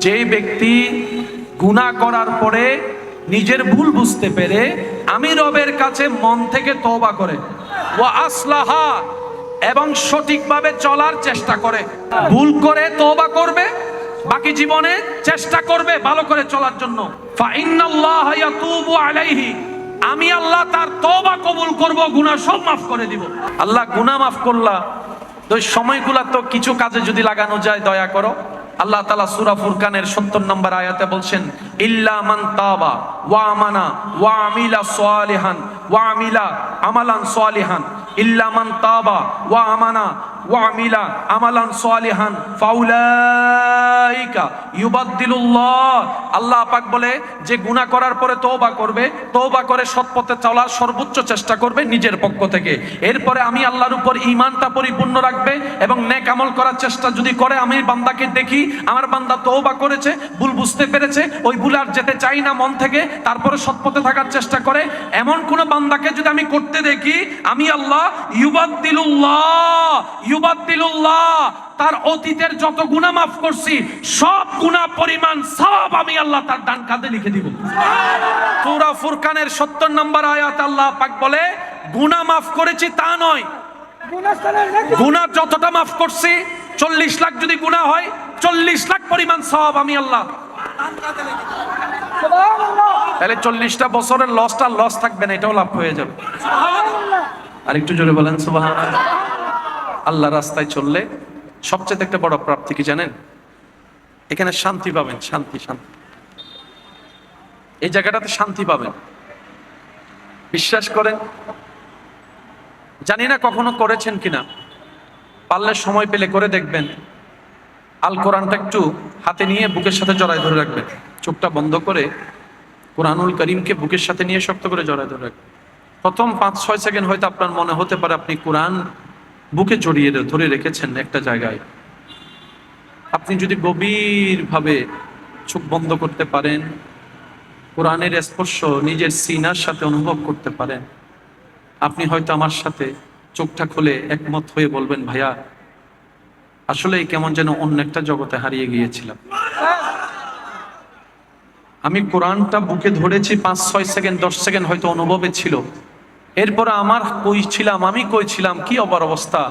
যে ব্যক্তি গুনাহ করার পরে নিজের ভুল বুঝতে পেরে আমি রবের কাছে মন থেকে তওবা করে ওয়া আসলাহা এবং সঠিকভাবে চলার চেষ্টা করে, ভুল করে তওবা করবে, বাকি জীবনে চেষ্টা করবে ভালো করে চলার জন্য। ফা ইন্নাল্লাহা ইয়াতুবু আলাইহি, আমি আল্লাহ তার তওবা কবুল করব, গুনাহ সব মাফ করে দিব। আল্লাহ গুনাহ মাফ করলা তো সময়গুলা তো কিছু কাজে যদি লাগানো যায় দয়া করো। আল্লাহ তাআলা সূরা ফুরকানের ৭০ নম্বর আয়াতে বলছেন, ইল্লা মান তাবা ওয়া আমানা ওয়া আমিলা সালিহান ওয়া আমিলা আমালান সালিহান, ইল্লা মান তাবা ওয়া আমানা ওয়া আমিলা আমালান সালিহান ফাউলাইকা ইউবাদদিলুল্লাহ। আল্লাহ পাক বলে যে গুনাহ করার পরে তওবা করবে, তওবা করে সৎ পথে চলার সর্বোচ্চ চেষ্টা করবে নিজের পক্ষ থেকে, এরপরে আমি আল্লাহর উপর ঈমানটা পরিপূর্ণ রাখবে এবং নেক আমল করার চেষ্টা যদি করে, আমি বান্দাকে দেখি আমার বান্দা তওবা করেছে, ভুল বুঝতে পেরেছে, ওই ভুল আর যেতে চাই না মন থেকে, তারপরে সৎ পথে থাকার চেষ্টা করে, এমন কোন বান্দাকে যদি আমি করতে দেখি, আমি আল্লাহ ইউবাদদিলুল্লাহ তার অতীতের যত গুনাহ মাফ করছি সব গুনাহ পরিমাণ সওয়াব আমি আল্লাহ তার ডান কাঁধে লিখে দিব। সূরা ফুরকানের ৭০ নম্বর আয়াত আল্লাহ পাক বলে গুনাহ মাফ করেছি তা নয়, গুনাহ যতটা মাফ করছি ৪০ লাখ যদি গুনাহ হয় ৪০ লাখ পরিমাণ সওয়াব আমি আল্লাহ। তাহলে ৪০টা বছরের লসটা লস থাকবে না, এটাও লাভ হয়ে যাবে। আর একটু জোরে বলেন সুবহানাল্লাহ। আল্লাহ রাস্তায় চললে সবচেয়ে একটা বড় প্রাপ্তি কি জানেন? এখানে শান্তি পাবেন, শান্তি শান্তি, এই জায়গাটাতে শান্তি পাবেন, বিশ্বাস করেন। জানি না কখনো করেছেন কিনা, পারলে সময় পেলে করে দেখবেন। আল কোরআনটা একটু হাতে নিয়ে বুকের সাথে জড়ায় ধরে রাখবেন, চোখটা বন্ধ করে কোরআনুল কারীমকে বুকের সাথে নিয়ে শক্ত করে জড়ায় ধরে রাখবেন। প্রথম ৫-৬ সেকেন্ড হয়তো আপনার মনে হতে পারে আপনি কোরআন বুকে জড়িয়ে ধরে রেখেছেন একটা জায়গায়। আপনি যদি গভীরভাবে চোখ বন্ধ করতে পারেন, কোরআনের স্পর্শ নিজের সিনার সাথে অনুভব করতে পারেন, আপনি হয়তো আমার সাথে চোখটা খুলে একমত হয়ে বলবেন, ভাইয়া আসলেই কেমন যেন অন্য একটা জগতে হারিয়ে গিয়েছিলাম। আমি কোরআনটা বুকে ধরেছি ৫-৬ সেকেন্ড ১০ সেকেন্ড হয়তো অনুভবে ছিল, এরপরে আমার আমি কই ছিলাম, কি অবস্থা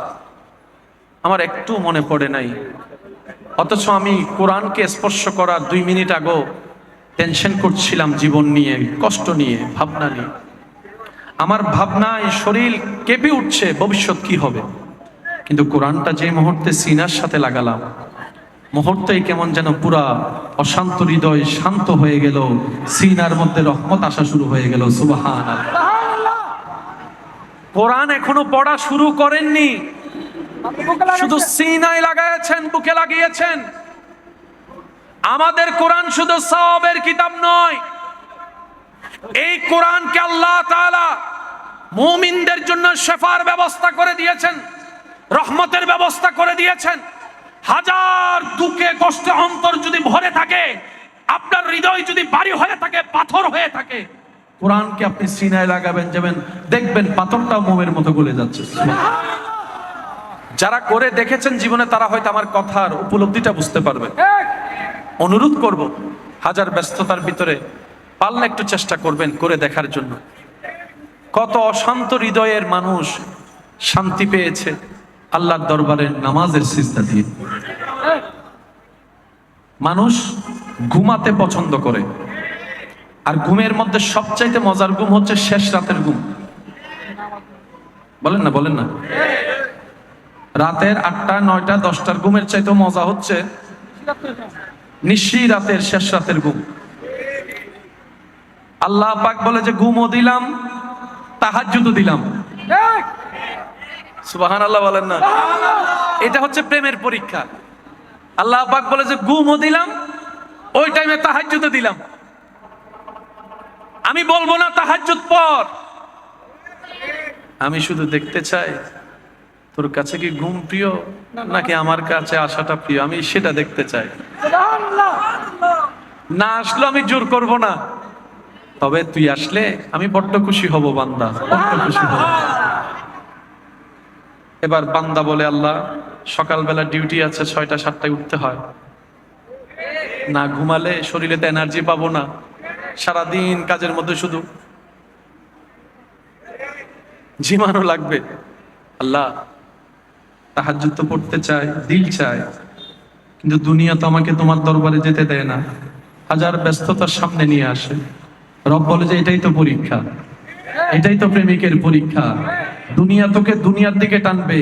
আমার একটু মনে পড়ে নাই। অথচ আমি কোরআনকে স্পর্শ করার ২ মিনিট আগেও টেনশন করছিলাম জীবন নিয়ে, কষ্ট নিয়ে, ভাবনা নিয়ে। আমার ভাবনায় শরীর কেঁপে উঠছে ভবিষ্যৎ কি হবে, কিন্তু কোরআনটা যে মুহূর্তে সিনার সাথে লাগালাম, মুহূর্তেই কেমন যেন পুরা অশান্ত হৃদয় শান্ত হয়ে গেল, সিনার মধ্যে রহমত আসা শুরু হয়ে গেল। সুবহানাল্লাহ। কোরআন এখনো পড়া শুরু করেননি, শুধু সিনায় লাগাইছেন, বুকে লাগিয়েছেন। আমাদের কোরআন শুধু সওয়াবের কিতাব নয়, এই কোরআনকে আল্লাহ তাআলা মুমিনদের জন্য শেফার ব্যবস্থা করে দিয়েছেন, রহমতের ব্যবস্থা করে দিয়েছেন। হাজার দুঃখে কষ্টে অন্তর যদি ভরে থাকে, আপনার হৃদয় যদি ভারী হয়ে থাকে, পাথর হয়ে থাকে, কোরআনকে আপনি সিনায় লাগাবেন, যাবেন দেখবেন পাথরটা মোমের মতো গলে যাচ্ছে। যারা করে দেখেছেন জীবনে তারা হয়তো আমার কথার উপলব্ধিটা বুঝতে পারবে। অনুরোধ করব, হাজার ব্যস্ততার ভিতরে পারলে একটু চেষ্টা করবেন করে দেখার জন্য। কত অশান্ত হৃদয়ের মানুষ শান্তি পেয়েছে আল্লাহর দরবারে নামাজের সিজদা দিয়ে। মানুষ ঘুমাতে পছন্দ করে, আর ঘুমের মধ্যে সবচাইতে মজার ঘুম হচ্ছে শেষ রাতের ঘুম। বলেন না, বলেন না। রাতের ৮টা ৯টা ১০টার ঘুমের চাইতে মজা হচ্ছে নিশি রাতের শেষ রাতের ঘুম। আল্লাহ পাক বলে যে ঘুমও দিলাম, তাহাজ্জুদও দিলাম। সুবহানাল্লাহ বলেন না। এটা হচ্ছে প্রেমের পরীক্ষা। আল্লাহ পাক বলে যে ঘুমও দিলাম, ওই টাইমে তাহাজ্জুদও দিলাম। আমি বলবো না তাহাজ্জুদ পড়, আমি শুধু দেখতে চাই তোর কাছে কি ঘুম প্রিয় নাকি আমার কাছে আসাটা প্রিয়, আমি সেটা দেখতে চাই। না আসলে আমি জোর করব না, তবে তুই আসলে আমি বড্ড খুশি হব বান্দা, বড্ড খুশি হব। এবার বান্দা বলে, আল্লাহ সকালবেলা ডিউটি আছে, ৬টা ৭টায় উঠতে হয়, না ঘুমালে শরীরে তো এনার্জি পাবো না, সারাদিন কাজের মধ্যে শুধু ঝিমানো লাগবে। আল্লাহ, তাহাজ্জুদ তো পড়তে চায়, দিল চায়, কিন্তু দুনিয়া তো আমাকে তোমার দরবারে যেতে দেয় না, হাজার ব্যস্ততার সামনে নিয়ে আসে। রব বলে যে এটাই তো পরীক্ষা, এটাই তো প্রেমিকের পরীক্ষা। দুনিয়া তোকে দুনিয়ার দিকে টানবে।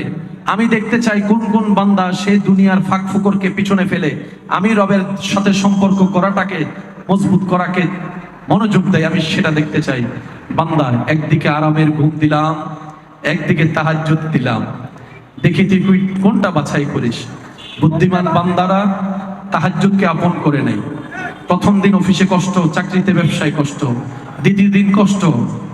আমি দেখতে চাই কোন কোন বান্দা সে দুনিয়ার ফাঁক ফুকরকে পিছনে ফেলে আমি রবের সাথে সম্পর্ক করাটাকে মজবুত করাকে মনোযোগ দেয়। আমি সেটা দেখতে চাই। বান্দা, একদিকে আরামের ঘুম দিলাম, একদিকে তাহাজ্জুদ দিলাম, দেখি তুই কোনটা বাছাই করিস। বুদ্ধিমান বান্দারা তাহাজ্জুদকে আপন করে নেয়। প্রথম দিন অফিসে কষ্ট, চাকরিতে ব্যবসায় কষ্ট, দ্বিতীয় দিন কষ্ট,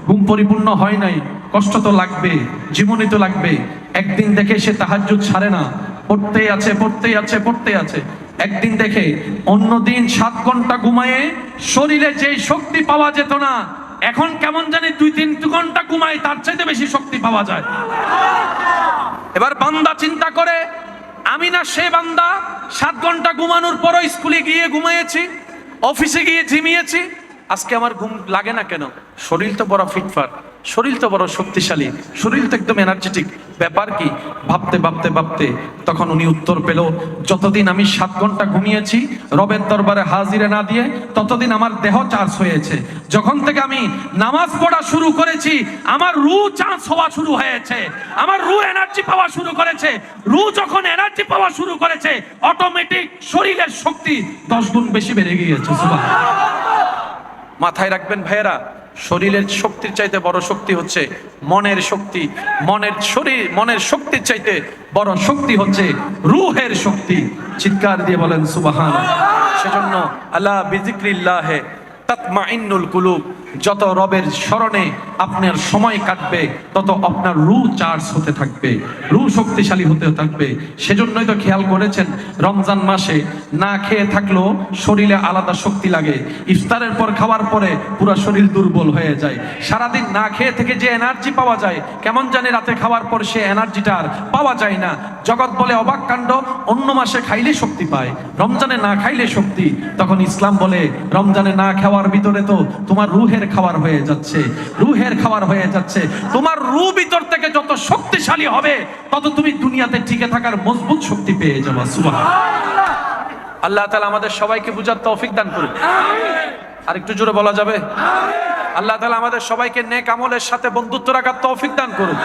ঘুম পরিপূর্ণ হয় নাই, কষ্ট তো লাগবে, জীবনী তো লাগবে। একদিন দেখে সে তাহাজ্জুদ ছাড়ে না, পড়তেই আছে পড়তেই আছে পড়তেই আছে। একদিন দেখে অন্যদিন 7 ঘন্টা ঘুমায়ে শরীরে যে শক্তি পাওয়া যেত না, এখন কেমন জানি 2-3 ঘন্টা ঘুমায় তার চাইতে বেশি শক্তি পাওয়া যায়। এবার বান্দা চিন্তা করে, আমি না সে বান্দা 7 ঘন্টা ঘুমানোর পরও স্কুলে গিয়ে ঘুমিয়েছি, অফিসে গিয়ে ঝিমিয়েছি, আজকে আমার ঘুম লাগে না কেন? শরীর তো বড় ফিটফাট, শরীর তো বড় শক্তিশালী, শরীর তো একদম এনার্জেটিক, ব্যাপার কি? ভাবতে ভাবতে ভাবতে তখন উনি উত্তর পেল, যতদিন আমি 7 ঘন্টা ঘুমিয়েছি রবের দরবারে হাজিরা না দিয়ে, ততদিন আমার দেহ চার্জ হয়েছে। যখন থেকে আমি নামাজ পড়া শুরু করেছি, আমার রূহ চার্জ হওয়া শুরু হয়েছে, আমার রূহ এনার্জি পাওয়া শুরু করেছে। রূহ যখন এনার্জি পাওয়া শুরু করেছে, অটোমেটিক শরীরের শক্তি 10 গুণ বেশি বেড়ে গিয়েছে। সুবহানাল্লাহ। মাথায় রাখবেন ভাইয়েরা, শরীরের শক্তির চাইতে বড় শক্তি হচ্ছে মনের শক্তি। মনের শক্তির চাইতে বড় শক্তি হচ্ছে রূহের শক্তি। চিৎকার দিয়ে বলেন সুবহানাল্লাহ। সেজন্য আলা বিযিক্রিল্লাহে তাতমাইন্নুল কুলুব, যত রবের স্মরণে আপনার সময় কাটবে তত আপনার রূহ চার্জ হতে থাকবে, রূহ শক্তিশালী হতে থাকবে। সেজন্যই তো খেয়াল করেছেন রমজান মাসে না খেয়ে থাকলেও শরীরে আলাদা শক্তি লাগে, ইফতারের পর খাওয়ার পরে পুরো শরীর দুর্বল হয়ে যায়। সারাদিন না খেয়ে থেকে যে এনার্জি পাওয়া যায়, কেমন জানি রাতে খাওয়ার পর সে এনার্জিটা আর পাওয়া যায় না। জগৎ বলে অবাক কাণ্ড, অন্য মাসে খাইলে শক্তি পায়, রমজানে না খাইলে শক্তি। তখন ইসলাম বলে রমজানে না খাওয়ার ভিতরে তো তোমার রূহের খাবার হয়ে যাচ্ছে, রূহের খাবার হয়ে যাচ্ছে। তোমার রূহ ভিতর থেকে যত শক্তিশালী হবে তত তুমি দুনিয়াতে টিকে থাকার মজবুত শক্তি পেয়ে যাবে। সুবহানাল্লাহ। আল্লাহ তাআলা আমাদের সবাইকে বুঝার তৌফিক দান করুন। আর একটু জোরে বলা যাবে? আল্লাহ তাআলা আমাদের সবাইকে নেক আমলের সাথে বন্ধুত্ব রাখার তৌফিক দান করুন।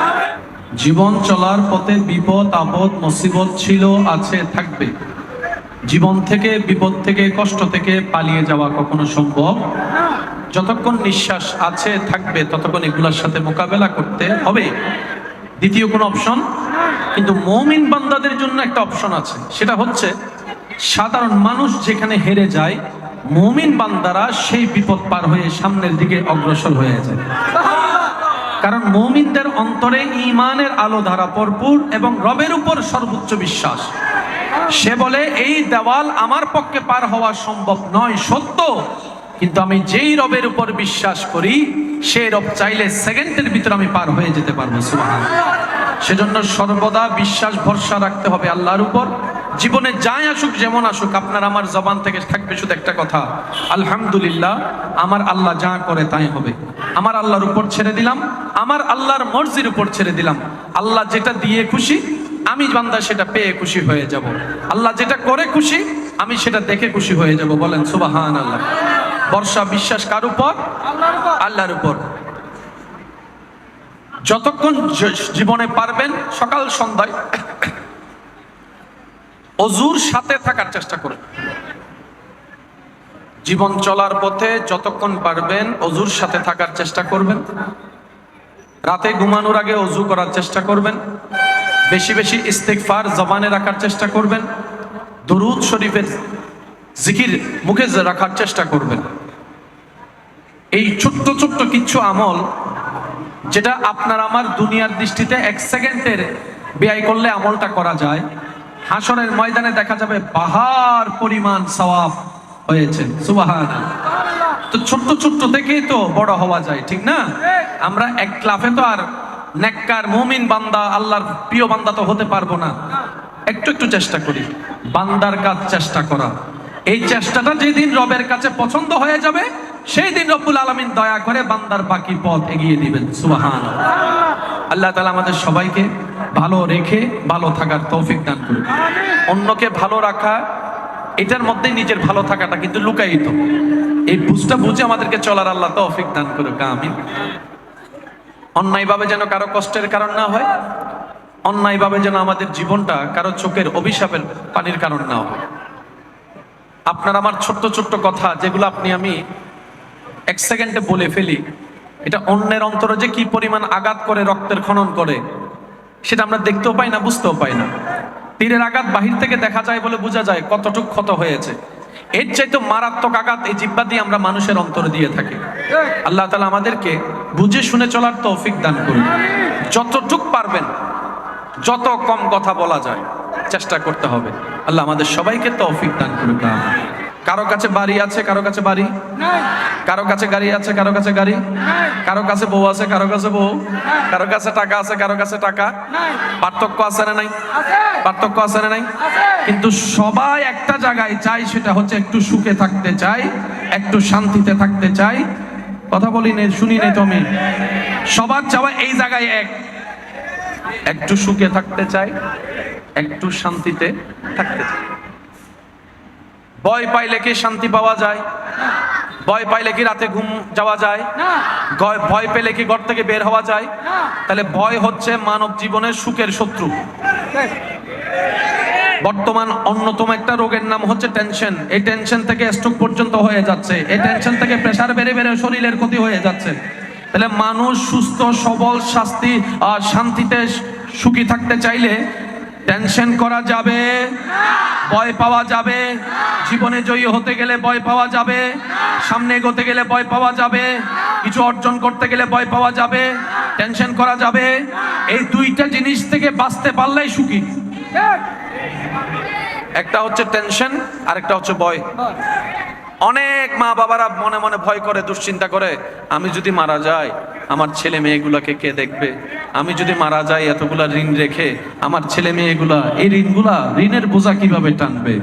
জীবন চলার পথে বিপদ আপদ মুসিবত ছিল, আছে, থাকবে। জীবন থেকে, বিপদ থেকে, কষ্ট থেকে পালিয়ে যাওয়া কখনো সম্ভব? যতক্ষণ নিঃশ্বাস আছে থাকবে ততক্ষণ এগুলোর সাথে মোকাবেলা করতে হবে। দ্বিতীয় কোনো অপশন? কিন্তু মুমিন বান্দাদের জন্য একটা অপশন আছে, সেটা হচ্ছে সাধারণ মানুষ যেখানে হেরে যায়, মুমিন বান্দারা সেই বিপদ পার হয়ে সামনের দিকে অগ্রসর হয়ে যায়। কারণ মুমিনদের অন্তরে ঈমানের আলো ধারা ভরপুর এবং রবের উপর সর্বোচ্চ বিশ্বাস। সে বলে এই দেওয়াল আমার পক্ষে পার হওয়া সম্ভব নয়, সত্য, কিন্তু আমি যেই রবের উপর বিশ্বাস করি সেই রব চাইলে সেকেন্ডের ভিতর আমি পার হয়ে যেতে পারবো। সুবহানাল্লাহ। সেজন্য সর্বদা বিশ্বাস ভরসা রাখতে হবে আল্লাহর উপর। জীবনে যাই আসুক যেমন আসুক, আপনার আমার জবান থেকে থাকবে শুধু একটা কথা, আলহামদুলিল্লাহ, আমার আল্লাহ যা করে তাই হবে। আমার আল্লাহর উপর ছেড়ে দিলাম, আমার আল্লাহর মর্জির উপর ছেড়ে দিলাম। আল্লাহ যেটা দিয়ে খুশি আমি বান্দা সেটা পেয়ে খুশি হয়ে যাব। আল্লাহ যেটা করে খুশি আমি সেটা দেখে খুশি হয়ে যাব। বলেন সুবহানাল্লাহ। ভরসা বিশ্বাস কার উপর? আল্লাহর উপর। যতক্ষণ জীবনে পারবেন সকাল সন্ধ্যায় অজুর সাথে থাকার চেষ্টা করেন। জীবন চলার পথে যতক্ষণ পারবেন অজুর সাথে থাকার চেষ্টা করবেন। রাতে ঘুমানোর আগে অজু করার চেষ্টা করবেন। বেশি বেশি ইস্তিগফার জবানে রাখার চেষ্টা করবেন। দরুদ শরীফের জিকির মুখে রাখার চেষ্টা করবেন। এই ছোট্ট ছোট্ট কিছু আমল যেটা আপনার আমার দুনিয়ার দৃষ্টিতে 1 সেকেন্ডের ব্যয় করলে আমলটা করা যায়, হাসরের ময়দানে দেখা যাবে পাহাড় পরিমাণ সওয়াব হয়েছে। সুবহানাল্লাহ। তো ছোট্ট ছোট্ট থেকেই তো বড় হওয়া যায়, ঠিক না? আমরা এক লাফে তো আর নেককার মুমিন বান্দা আল্লাহর প্রিয় বান্দা তো হতে পারবো না। একটু একটু চেষ্টা করি, বান্দার কাজ চেষ্টা করা, এই চেষ্টাটা যেদিন রবের কাছে পছন্দ হয়ে যাবে, সেই দিন রব্বুল আলামিন দয়া করে বান্দার বাকি পথ এগিয়ে দিবেন। সুবহানাল্লাহ। আল্লাহ তাআলা আমাদের সবাইকে ভালো রেখে ভালো থাকার তৌফিক দান করুন। অন্যকে ভালো রাখা, এটার মধ্যে নিজের ভালো থাকাটা কিন্তু লুকায়িত। এই বুঝটা বুঝে আমাদেরকে চলার আল্লাহ তৌফিক দান করুক, আমিন। অন্যায়ভাবে যেন কারো কষ্টের কারণ না হয়, অন্যায়ভাবে যেন আমাদের জীবনটা কারো চোখের অভিশাপের পানির কারণ না হয়। আপনার আমার ছোট্ট ছোট্ট কথা যেগুলো আপনি আমি এক সেকেন্ডে বলে ফেলি, এটা অন্যের অন্তরে যে কি পরিমাণ আঘাত করে, রক্তের খনন করে, সেটা আমরা দেখতেও পাই না, বুঝতেও পাই না। তীরের আঘাত বাহির থেকে দেখা যায় বলে বোঝা যায় কতটুক ক্ষত হয়েছে। এর চাইতে মারাত্মক আঘাত এই জিহ্বা দিয়ে আমরা মানুষের অন্তরে দিয়ে থাকি। আল্লাহ তাআলা আমাদেরকে বুঝে শুনে চলার তৌফিক দান করুন। যতটুক পারবেন, যত কম কথা বলা যায় চেষ্টা করতে হবে। আল্লাহ আমাদের সবাইকে তৌফিক দান করুন। কারো কাছে বাড়ি আছে, কারো কাছে বাড়ি নাই। কারো কাছে গাড়ি আছে, কারো কাছে গাড়ি নাই। কারো কাছে বউ আছে, কারো কাছে বউ নাই। কারো কাছে টাকা আছে, কারো কাছে টাকা নাই। পার্থক্য আছে না নাই? পার্থক্য আছে না নাই? কিন্তু সবাই একটা জায়গায় চাই, সেটা হচ্ছে একটু সুখে থাকতে চাই, একটু শান্তিতে থাকতে চাই। কথা বলি নেই, শুনি নেই তুমি? সবার চাওয়া এই জায়গায় একটু সুখে থাকতে চাই, একটু শান্তিতে থাকতে চাই। ভয় পাইলে কি শান্তি পাওয়া যায়? ভয় পাইলে কি রাতে ঘুম যাওয়া যায়? ভয় পেলে কি ঘর থেকে বের হওয়া যায়? তাহলে ভয় হচ্ছে মানব জীবনের সুখের শত্রু। বর্তমান অন্যতম একটা রোগের নাম হচ্ছে টেনশন। এই টেনশন থেকে স্ট্রোক পর্যন্ত হয়ে যাচ্ছে, এই টেনশন থেকে প্রেসার বেড়ে বেড়ে শরীরের ক্ষতি হয়ে যাচ্ছে। তাহলে মানুষ সুস্থ সবল শান্তিতে সুখী থাকতে চাইলে টেনশন করা যাবে, ভয় পাওয়া যাবে, জীবনে জয়ী হতে গেলে ভয় পাওয়া যাবে, সামনে এগোতে গেলে ভয় পাওয়া যাবে, কিছু অর্জন করতে গেলে ভয় পাওয়া যাবে, টেনশন করা যাবে। এই দুইটা জিনিস থেকে বাঁচতে পারলেই সুখী। একটা হচ্ছে টেনশন, আর একটা হচ্ছে ভয়। অনেক মা বাবারা মনে মনে ভয় করে, দুশ্চিন্তা করে, আমি যদি মারা যাই আমার ছেলে মেয়েগুলাকে কে দেখবে? আমি যদি মারা যাই এতগুলা ঋণ রেখে আমার ছেলে মেয়েগুলা এই ঋণের বোঝা কিভাবে টানবে?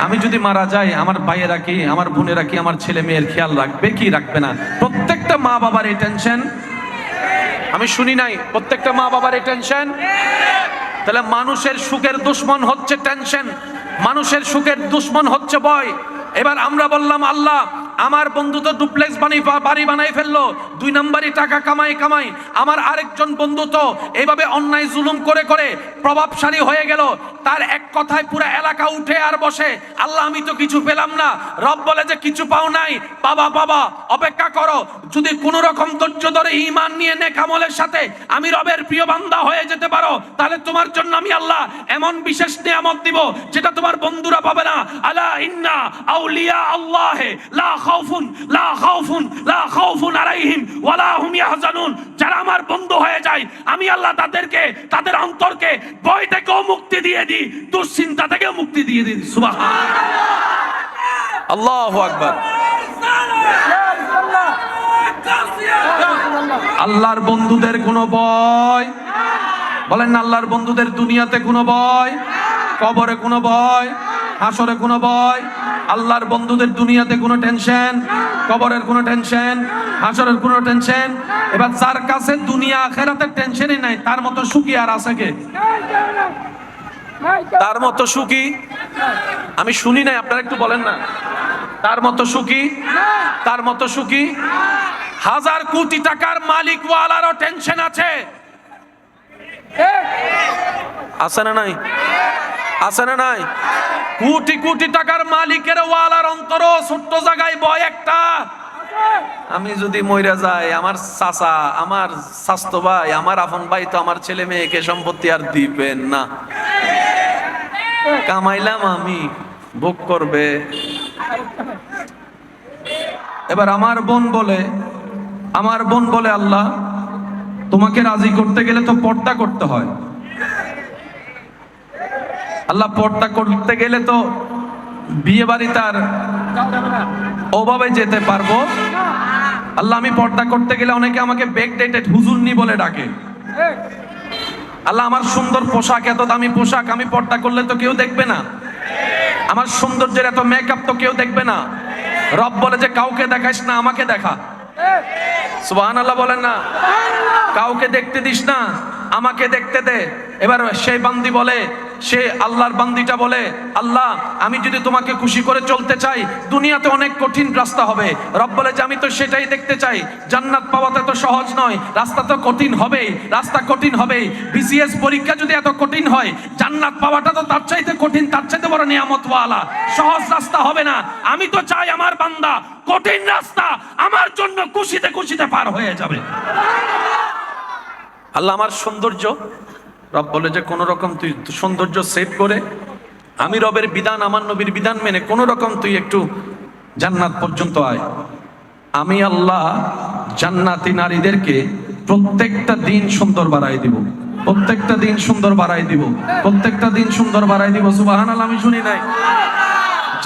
আমি যদি মারা যাই আমার ভাইয়েরা কি, আমার বোনেরা কি আমার ছেলে মেয়ের খেয়াল রাখবে কি রাখবে না? প্রত্যেকটা মা বাবার এই টেনশন। আমি শুনি নাই প্রত্যেকটা মা বাবার এই টেনশন। তাহলে মানুষের সুখের দুশ্মন হচ্ছে টেনশন, মানুষের সুখের দুশ্মন হচ্ছে ভয়। এবার আমরা বললাম, আল্লাহ আমার বন্ধু তো ডুপ্লেক্স বাড়ি বানাই ফেললো, 2 নম্বরই টাকা কামাই। আমার আরেকজন বন্ধু তো এইভাবে অন্যায় জুলুম করে করে প্রভাবশালী হয়ে গেল, তার এক কথায় পুরো এলাকা উঠে আর বসে। আল্লাহ আমি তো কিছু পেলাম না। রব বলে যে কিছু পাও নাই, বাবা অপেক্ষা করো। যদি কোনো রকম ধৈর্য ধরে ঈমান নিয়ে নেক আমলের সাথে আমি রবের প্রিয় বান্দা হয়ে যেতে পারো, তাহলে তোমার জন্য আমি আল্লাহ এমন বিশেষ নিয়ামত দিব যেটা তোমার বন্ধুরা পাবে না। আলা ইন্না আউলিয়া আল্লাহ লা খাউফুন আলাইহিম ওয়ালা হুম ইয়াহজানুন। যারা আমার বন্ধু হয়ে যায় আমি আল্লাহ তাদেরকে, তাদের অন্তরকে ভয় থেকেও মুক্তি দিয়ে দিই, দুশ্চিন্তা থেকেও মুক্তি দিয়ে দিই। সুবহানাল্লাহ, আল্লাহু আকবার। আল্লাহর বন্ধুদের কোনো ভয়, বলেন না আল্লাহর বন্ধুদের দুনিয়াতে কোনো ভয়, কবরে কোনো ভয়, হাসরে কোনো ভয়। আল্লাহর বন্ধুদের দুনিয়াতে কোনো টেনশন, কবরের কোনো টেনশন, হাসরের কোনো টেনশন। এবার যার কাছে দুনিয়া আখিরাতের টেনশনই নাই, তার মতো সুখী আর আছে কে? তার মতো সুখী আমি শুনি নাই, আপনারা একটু বলেন না। তার মতো সুখী, তার মতো সুখী। 1000 কোটি টাকার মালিক ওয়ালারও টেনশন আছে, আছে না নাই? আছে না নাই? কোটি কোটি টাকার মালিকের ওয়ালার অন্তর ছোট্ট জায়গায় ভয় একটা, আমি যদি মইরা যাই আমার চাচা, আমার স্বাস্থ্য ভাই, আমার আপন ভাই তো আমার ছেলে মেয়েকে সম্পত্তি আর দিবেন না। কামাইলাম আমি, ভোগ করবে। এবার আমার বোন বলে আল্লাহ তোমাকে রাজি করতে গেলে তো পর্দা করতে হয়। আল্লাহ পর্দা করতে গেলে তো বিয়ে বাড়ি তার ওভাবে যেতে পারবো। আল্লাহ আমি পর্দা করতে গেলে অনেকে আমাকে ব্যাকডেটেড হুজুরনি বলে ডাকে। আল্লাহ আমার সুন্দর পোশাক, এত দামি পোশাক আমি পর্দা করলে তো কেউ দেখবে না। আমার সৌন্দর্যের এত মেকআপ তো কেউ দেখবে না। রব বলে যে কাউকে দেখাইস না, আমাকে দেখা। সুবহানাল্লাহ বলেন না? কাউকে দেখতে দিস না, আমাকে দেখতে দে। এবার সেই বান্দি বলে, সে আল্লাহর বান্দিটা বলে, আল্লাহ আমি যদি তোমাকে খুশি করে চলতে চাই দুনিয়াতে অনেক কঠিন রাস্তা হবে। রব বলে যে আমি তো সেটাই দেখতে চাই। জান্নাত পাওয়াতে তো সহজ নয়, রাস্তা তো কঠিন হবেই, রাস্তা কঠিন হবেই। বিসিএস পরীক্ষা যদি এত কঠিন হয়, জান্নাত পাওয়াটা তো তার চাইতে কঠিন, তার চাইতে বড় নিয়ামতওয়ালা। সহজ রাস্তা হবে না। আমি তো চাই আমার বান্দা কঠিন রাস্তা আমার জন্য খুশিতে খুশিতে পার হয়ে যাবে। আল্লাহ আমার সৌন্দর্য, রব বলে যে কোন রকম তুই সৌন্দর্য সেভ করে আমি রবের বিধান, আমার নবীর বিধান মেনে কোন রকম তুই একটু জান্নাত পর্যন্ত আয়। আমি আল্লাহ জান্নাতি নারীদেরকে প্রত্যেকটা দিন সুন্দর বাড়াই দিব, প্রত্যেকটা দিন সুন্দর বাড়াই দিব, প্রত্যেকটা দিন সুন্দর বাড়াই দিব। সুবহানাল্লাহ, আমি শুনি নাই?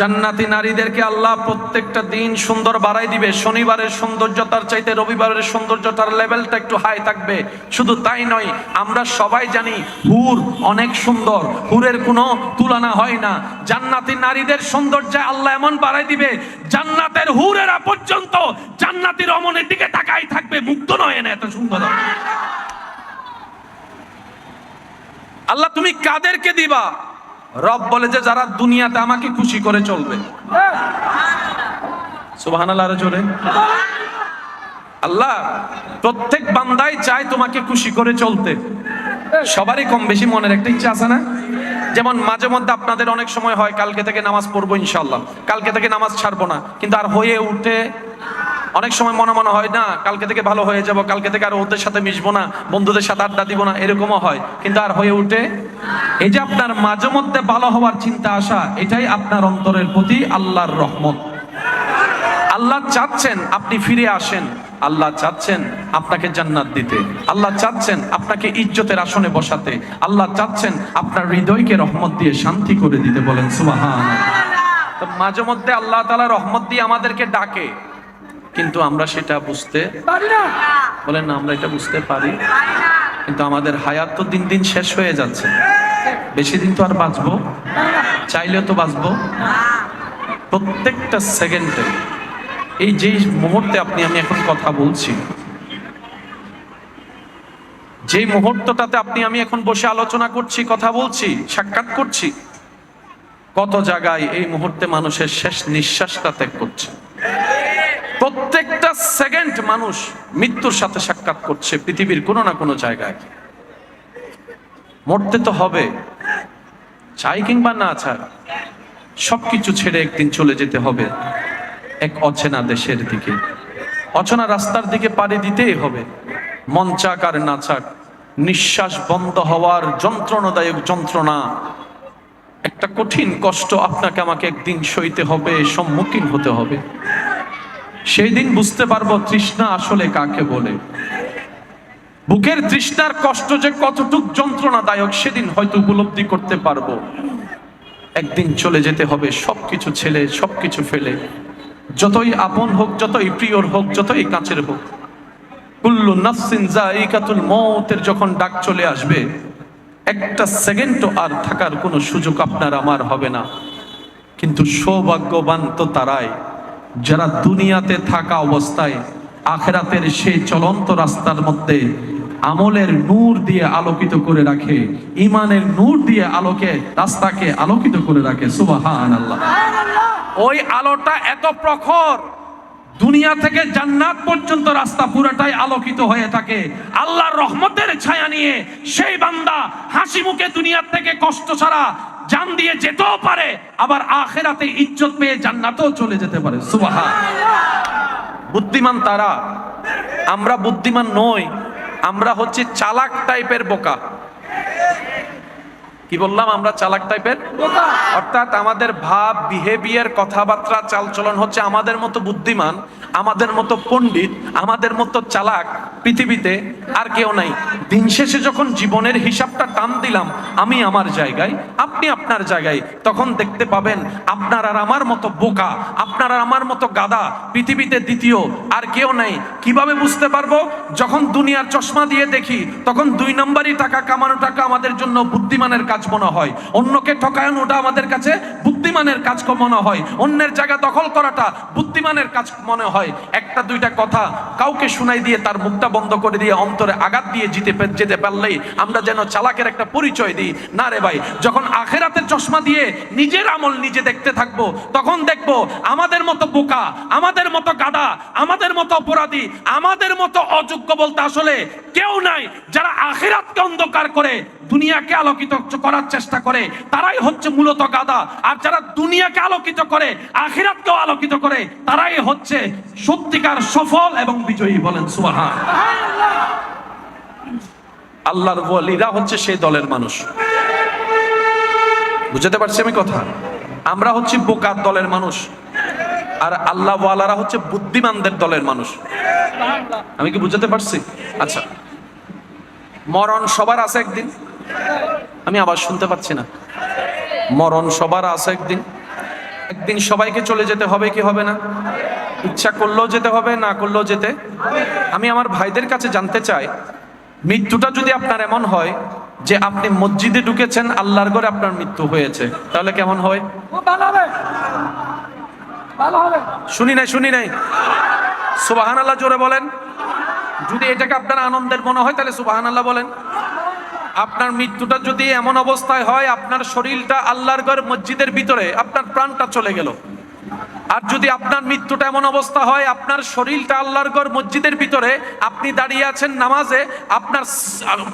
জান্নাতি নারীদেরকে আল্লাহ প্রত্যেকটা দিন সুন্দর বাড়াই দিবে। শনিবারের সৌন্দর্যতার চাইতে রবিবারের সৌন্দর্যতার লেভেলটা একটু হাই থাকবে। শুধু তাই নয়, আমরা সবাই জানি হুর অনেক সুন্দর, হুরের কোনো তুলনা হয় না। জান্নাতি নারীদের সৌন্দর্যে আল্লাহ এমন বাড়াই দিবে, জান্নাতের হুরেরা পর্যন্ত জান্নাতি রমণের দিকে তাকাই থাকবে, মুগ্ধ নয় না, এত সুন্দর। আল্লাহ তুমি কাদেরকে দিবা? রব বলে যে যারা দুনিয়াতে আমাকে খুশি করে চলবে। সুবহানাল্লাহ, আরো জোরে। আল্লাহ প্রত্যেক বান্দাই চায় তোমাকে খুশি করে চলতে। সবারই কম বেশি মনের একটা ইচ্ছা আছে না? যেমন মাঝে মধ্যে আপনাদের অনেক সময় হয় কালকে থেকে নামাজ পড়বো ইনশাআল্লাহ, কালকে থেকে নামাজ ছাড়বো না, কিন্তু আর হয়ে উঠে অনেক সময় মনে মনে হয় না কালকে থেকে ভালো হয়ে যাব, কালকে থেকে আর ওদের সাথে মিশবো না, বন্ধুদের সাথে আড্ডা দিব না, এরকমও হয়, কিন্তু আর হয়ে উঠে। এই যে আপনার মাঝে মধ্যে ভালো হওয়ার চিন্তা আসা, এটাই আপনার অন্তরের প্রতি আল্লাহর রহমত। আল্লাহ চাচ্ছেন আপনি ফিরে আসেন, আল্লাহ চাচ্ছেন আপনাকে জান্নাত দিতে, আল্লাহ চাচ্ছেন আপনাকে ইজ্জতের আসনে বসাতে, আল্লাহ চাচ্ছেন আপনার হৃদয়কে রহমত দিয়ে শান্তি করে দিতে। বলেন সুবহানাল্লাহ। তো মাঝে মধ্যে আল্লাহ তাআলা রহমত দিয়ে আমাদেরকে ডাকে, কিন্তু আমরা সেটা বুঝতে পারি না। বলেন না, আমরা এটা বুঝতে পারি, কিন্তু আমাদের হায়াত তো দিন দিন শেষ হয়ে যাচ্ছে। বেশি দিন তো আর বাঁচবো, চাইলেও তো বাঁচবো। প্রত্যেকটা সেকেন্ডে, এই যে মুহূর্তে আপনি আমি এখন কথা বলছি, যে মুহূর্তটাতে আপনি আমি এখন বসে আলোচনা করছি, কথা বলছি, সাক্ষাৎ করছি, কত জায়গায় এই মুহূর্তে মানুষের শেষ নিঃশ্বাসটা ত্যাগ করছে। প্রত্যেকটা সেকেন্ড মানুষ মৃত্যুর সাথে সাক্ষাৎ করছে পৃথিবীর কোনো না কোনো জায়গায়। মরতে তো হবে, চাই কিংবা না চাই, সবকিছু ছেড়ে একদিন চলে যেতে হবে এক অচেনা দেশের দিকে, অচেনা রাস্তার দিকে পাড়ি দিতেই হবে। মন চাক আর না চাক, নিঃশ্বাস বন্ধ হওয়ার যন্ত্রণাদায়ক যন্ত্রণা, একটা কঠিন কষ্ট আপনাকে আমাকে একদিন সইতে হবে, সম্মুখীন হতে হবে। সেই দিন বুঝতে পারবো তৃষ্ণা আসলে কাকে বলে। বুকের তৃষ্ণার কষ্ট যে কতটুক যন্ত্রণাদায়ক সেদিন হয়তো উপলব্ধি করতে পারবো। একদিন চলে যেতে হবে সবকিছু ছেড়ে, সবকিছু ফেলে, যতই আপন হোক, যতই প্রিয়র হোক, যতই কাছের হোক। কুল্লু নাফসিন যায়িকাতুল মউতের যখন ডাক চলে আসবে, একটা সেকেন্ডও আর থাকার কোনো সুযোগ আপনার আমার হবে না। কিন্তু সৌভাগ্যবান তো তারাই যারা দুনিয়াতে থাকা অবস্থায় আখিরাতের সেই চলন্ত রাস্তার মধ্যে আমলের নূর দিয়ে আলোকিত করে রাখে, ঈমানের নূর দিয়ে আলোকে রাস্তাকে আলোকিত করে রাখে। সুবহানাল্লাহ। ওই আলোটা এত প্রখর, দুনিয়া থেকে জান্নাত পর্যন্ত রাস্তা পুরোটাই আলোকিত হয়ে থাকে আল্লাহর রহমতের ছায়া নিয়ে। সেই বান্দা হাসি মুখে দুনিয়া থেকে কষ্ট ছাড়া জান দিয়ে যেতেও পারে, আবার আখিরাতে ইজ্জত পেয়ে জান্নাতেও চলে যেতে পারে। সুবহানাল্লাহ। বুদ্ধিমান তারা, আমরা বুদ্ধিমান নই, আমরা হচ্ছে চালাক টাইপের বোকা। কি বললাম? আমরা চালাক টাইপের বোকা। অর্থাৎ আমাদের ভাব, বিহেভিয়ার, কথাবার্তা, চালচলন হচ্ছে আমাদের মতো বুদ্ধিমান, আমাদের মতো পণ্ডিত, আমাদের মতো চালাক পৃথিবীতে আর কেউ নাই। দিন শেষে যখন জীবনের হিসাবটা টান দিলাম, আমি আমার জায়গায়, আপনি আপনার জায়গায়, তখন দেখতে পাবেন আপনার আর আমার মতো বোকা, আপনার আর আমার মতো গাধা পৃথিবীতে দ্বিতীয় আর কেউ নাই। কিভাবে বুঝতে পারবো? যখন দুনিয়ার চশমা দিয়ে দেখি, তখন 2 নম্বরই টাকা কামানো টাকা আমাদের জন্য বুদ্ধিমানের কাজ কাজ মনে হয়, অন্যকে ঠকানোটা আমাদের কাছে বুদ্ধিমানের কাজ মনে হয়, অন্যের জায়গা দখল করাটা বুদ্ধিমানের কাজ মনে হয়। একটা দুইটা কথা কাউকে শুনাই দিয়ে তার মুখটা বন্ধ করে দিয়ে অন্তরে আঘাত দিয়ে যেতে পারলেই আমরা যেন চালাকের একটা পরিচয় দিই। না রে ভাই, যখন আখেরাতের চশমা দিয়ে নিজের আমল নিজে দেখতে থাকবো, তখন দেখবো আমাদের মতো বোকা, আমাদের মতো গাধা, আমাদের মতো অপরাধী, আমাদের মতো অযোগ্য বলতে আসলে কেউ নাই। যারা আখিরাতকে অন্ধকার করে দুনিয়াকে আলোকিত করার চেষ্টা করে তারাই হচ্ছে মূলত গাধা, আর যারা দুনিয়াকে আলোকিত করে আখিরাতকেও আলোকিত করে তারাই হচ্ছে সত্যিকার সফল এবং বিজয়ী। বলেন সুবহানাল্লাহ। আল্লাহর ওয়ালিরা হচ্ছে সেই দলের মানুষ। বুঝতে পারছি আমি কথা? আমরা হচ্ছে বোকার দলের মানুষ, আর আল্লাহ ওয়ালারা হচ্ছে বুদ্ধিমানদের দলের মানুষ। আমি কি বুঝতে পারছি? আচ্ছা, মরণ সবার আছে একদিন। আমি আবার শুনতে পাচ্ছি না। মরণ সবার আছে একদিন। একদিন সবাইকে চলে যেতে হবে কি হবে না? ইচ্ছা করলেও যেতে হবে, না করলেও যেতে। আমি আমার ভাইদের কাছে জানতে চাই, মৃত্যুটা যদি আপনার এমন হয় যে আপনি মসজিদে ঢুকেছেন, আল্লাহর ঘরে আপনার মৃত্যু হয়েছে, তাহলে কেমন হয়? শুনি নাই সুবহানাল্লাহ জোরে বলেন। যদি এটাকে আপনার আনন্দের মনে হয় তাহলে সুবহানাল্লাহ বলেন। আপনার মৃত্যুটা যদি এমন অবস্থায় হয় আপনার শরীরটা আল্লাহর ঘর মসজিদের ভিতরে, আপনার প্রাণটা চলে গেল। আর যদি আপনার মৃত্যুটা এমন অবস্থা হয় আপনার শরীরটা আল্লাহর ঘর মসজিদের ভিতরে, আপনি দাঁড়িয়ে আছেন নামাজে, আপনার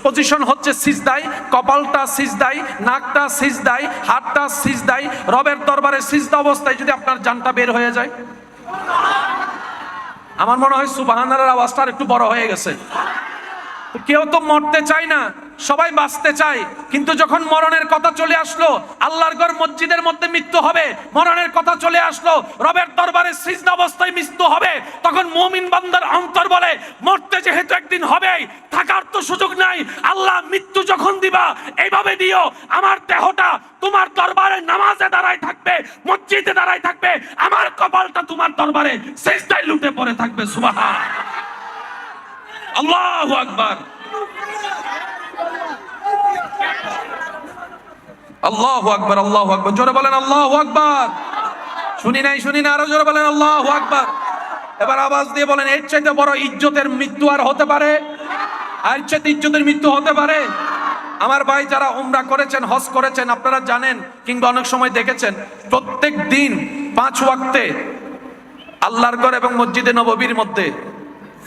পজিশন হচ্ছে সিজদায়, কপালটা সিজদায়, নাকটা সিজদায়, হাতটা সিজদায়, রবের দরবারে সিজদা অবস্থায় যদি আপনার জানটা বের হয়ে যায়, আমার মনে হয় সুবহানাল্লাহর আওয়াজটা একটু বড় হয়ে গেছে। কেউ তো মরতে চায় না, সবাই বাঁচতে চায়, কিন্তু যখন মরণের কথা চলে আসলো, আল্লাহর ঘর মসজিদের মধ্যে মৃত্যু হবে, মরণের কথা চলে আসলো, রবের দরবারে সিজদা অবস্থায় মৃত্যু হবে, তখন মুমিন বান্দার অন্তর বলে মরতে যেহেতু একদিন হবেই, থাকার তো সুযোগ নাই। আল্লাহ মৃত্যু যখন দিবা এইভাবে দিও আমার দেহটা তোমার দরবারে নামাজে দাঁড়ায় থাকবে, মসজিদে দাঁড়ায় থাকবে, আমার কপালটা তোমার দরবারে সিজদায় লুটে পড়ে থাকবে। সুবহানাল্লাহ, আল্লাহু আকবার, আল্লাহু আকবার, আল্লাহু আকবার, জোরে বলেন আল্লাহু আকবার। শুনি নাই, আরো জোরে বলেন আল্লাহু আকবার। এবার আওয়াজ দিয়ে বলেন, এর চাইতে বড় ইজ্জতের মৃত্যু আর হতে পারে? আর চাইতে ইজ্জতের মৃত্যু হতে পারে? আমার ভাই যারা উমরা করেছেন, হজ করেছেন, আপনারা জানেন, কিংবা অনেক সময় দেখেছেন, প্রত্যেক দিন 5 ওয়াক্তে আল্লাহর ঘর এবং মসজিদে নববীর মধ্যে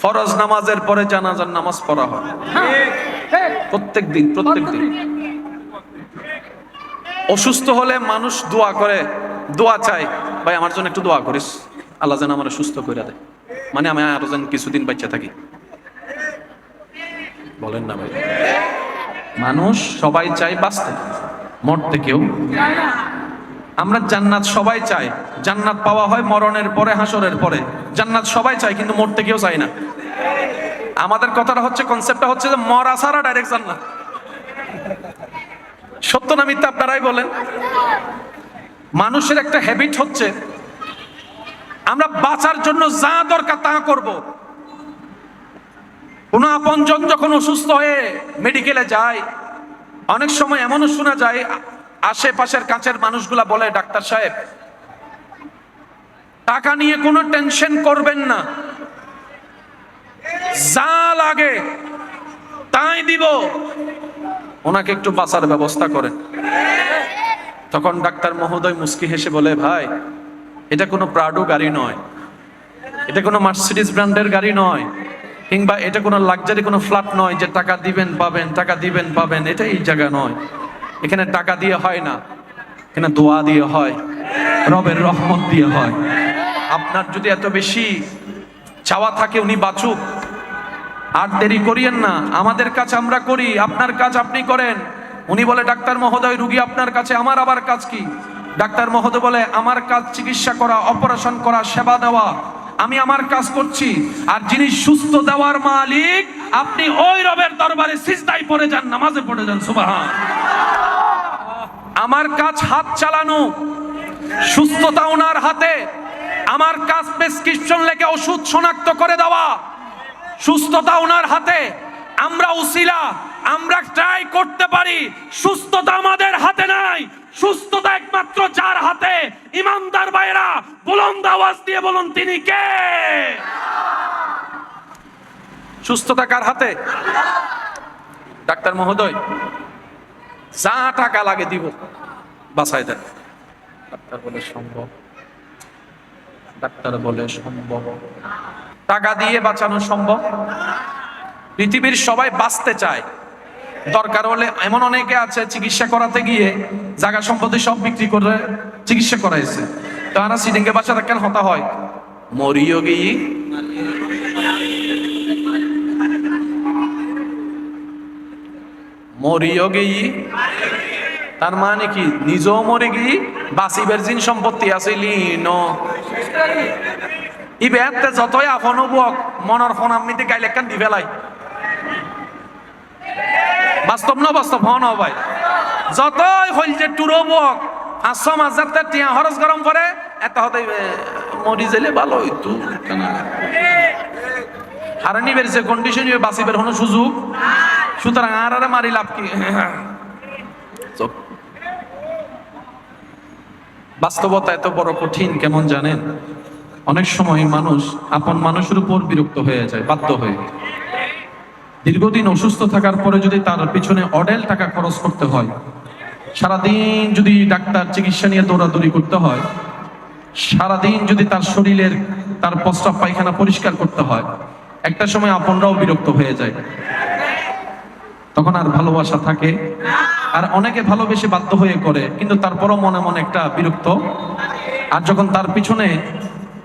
ফরজ নামাজের পরে জানাজার নামাজ পড়া হয়। প্রত্যেক দিন। অসুস্থ হলে মানুষ দোয়া করে, দোয়া চায়, ভাই আমার জন্য একটু দোয়া করিস, আল্লাহ যেন আমার সুস্থ করে দেয়, মানে আমি আরো যেন কিছুদিন বাঁচা থাকি। বলেন না ভাই? মানুষ সবাই চায় বাঁচতে, মরতে কেউ। আমরা জান্নাত সবাই চায়, জান্নাত পাওয়া হয় মরণের পরে, হাসরের পরে। জান্নাত সবাই চায়, কিন্তু মরতে কেউ চায় না। আমাদের কথাটা হচ্ছে, কনসেপ্টটা হচ্ছে যে মরা ছাড়া ডাইরেক্ট জান্নাত। সত্য না মিথ্যা আপনারাই বলেন? মানুষের একটা হ্যাবিট হচ্ছে আমরা বাঁচার জন্য যা দরকার তা করব। কোন আপনজন যখন অসুস্থ হয়ে মেডিকেলে যায়, অনেক সময় এমনও শোনা যায় আশেপাশের কাছের মানুষগুলা বলে, ডাক্তার সাহেব টাকা নিয়ে কোনো টেনশন করবেন না, যা লাগে তাই দিব, ওনাকে একটু বাঁচার ব্যবস্থা করেন। তখন ডাক্তার মহোদয় মুস্কি হেসে বলে, ভাই এটা কোনো প্রাডো গাড়ি নয়, এটা কোনো মার্সিডিজ ব্র্যান্ডের গাড়ি নয়, কিংবা এটা কোনো লাক্সারি কোনো ফ্ল্যাট নয় যে টাকা দিবেন পাবেন, টাকা দিবেন পাবেন, এটা এই জায়গা নয়। এখানে টাকা দিয়ে হয় না, এখানে দোয়া দিয়ে হয়, রবের রহমত দিয়ে হয়। আপনার যদি এত বেশি চাওয়া থাকে উনি বাঁচুক, আর দেরি করিয়েন না। আমাদের কাজ আমরা করি, আপনার কাজ আপনি করেন। উনি বলে, ডাক্তার মহোদয় রুগী আপনার কাছে, আমার আবার কাজ কি? ডাক্তার মহোদয় বলে, আমার কাজ চিকিৎসা করা, অপারেশন করা, সেবা দেওয়া, আমি আমার কাজ করছি। আর যিনি সুস্থ দেওয়ার মালিক, আপনি ওই রবের দরবারে সিজদায় পড়ে যান, নামাজে পড়ে যান। সুবহানাল্লাহ। আমার কাজ হাত চালানো, সুস্থতা ওনার হাতে। আমার কাজ প্রেসক্রিপশন লেখে ওষুধ শনাক্ত করে দেওয়া, সুস্থতা ওনার হাতে। আমরা উসিলা, আমরা ট্রাই করতে পারি, সুস্থতা আমাদের হাতে নাই, সুস্থতা একমাত্র যার হাতে। ইমানদার ভাইরা বুলন্দ আওয়াজ দিয়ে বলুন, তিনি কে? সুস্থতা কার হাতে? ডাক্তার মহোদয়, যা টাকা লাগে দিব, বাঁচাই দেন। ডাক্তার বলে সম্ভব, ডাক্তার বলে সম্ভব, টাকা দিয়ে বাঁচানো সম্ভব? পৃথিবীর সবাই বাঁচতে চায়, দরকার হলে এমন অনেকে আছে চিকিৎসা করাতে গিয়ে জায়গা সম্পত্তি সব বিক্রি করে চিকিৎসা করাইছে। তারা সিডিংকে বাঁচাতে কেন হতা হয়? মরিও গিয়ে মরিও গিয়ে, তার মানে কি নিজেও মরে গিয়ে বাঁচিবের জিন সম্পত্তি আছে লিনো ইবেতে যতই আপন বুক মনের ফোন আপনিতে গাইলে কান দি ফেলাই। বাস্তব না বাস্তব হন ভাই, যতই হইল যে টুরো বুক ৫০০ টিয়া খরচ গরম করে এত হতে মরি যাইলে ভালো হইতো। হারানিবের যে কন্ডিশন বাঁচিবের কোনো সুযোগ, সুতরাং আর মারি লাভ কি? বাস্তবতা এত বড় কঠিন কেমন জানেন? অনেক সময় মানুষ আপন মানুষের উপর বিরক্ত হয়ে যায়, বাধ্য হয়ে। দীর্ঘদিন অসুস্থ থাকার পরে যদি তার পিছনে অডেল টাকা খরচ করতে হয়, সারাদিন যদি ডাক্তার চিকিৎসা নিয়ে দৌড়াদৌড়ি করতে হয়, সারাদিন যদি তার শরীরের তার প্রস্রাব পায়খানা পরিষ্কার করতে হয়, একটা সময় আপনরাও বিরক্ত হয়ে যায়। তখন আর ভালোবাসা থাকে? আর অনেকে ভালোবেসে বাধ্য হয়ে করে, কিন্তু তারপরও মনে মনে একটা বিরক্ত। আর যখন তার পিছনে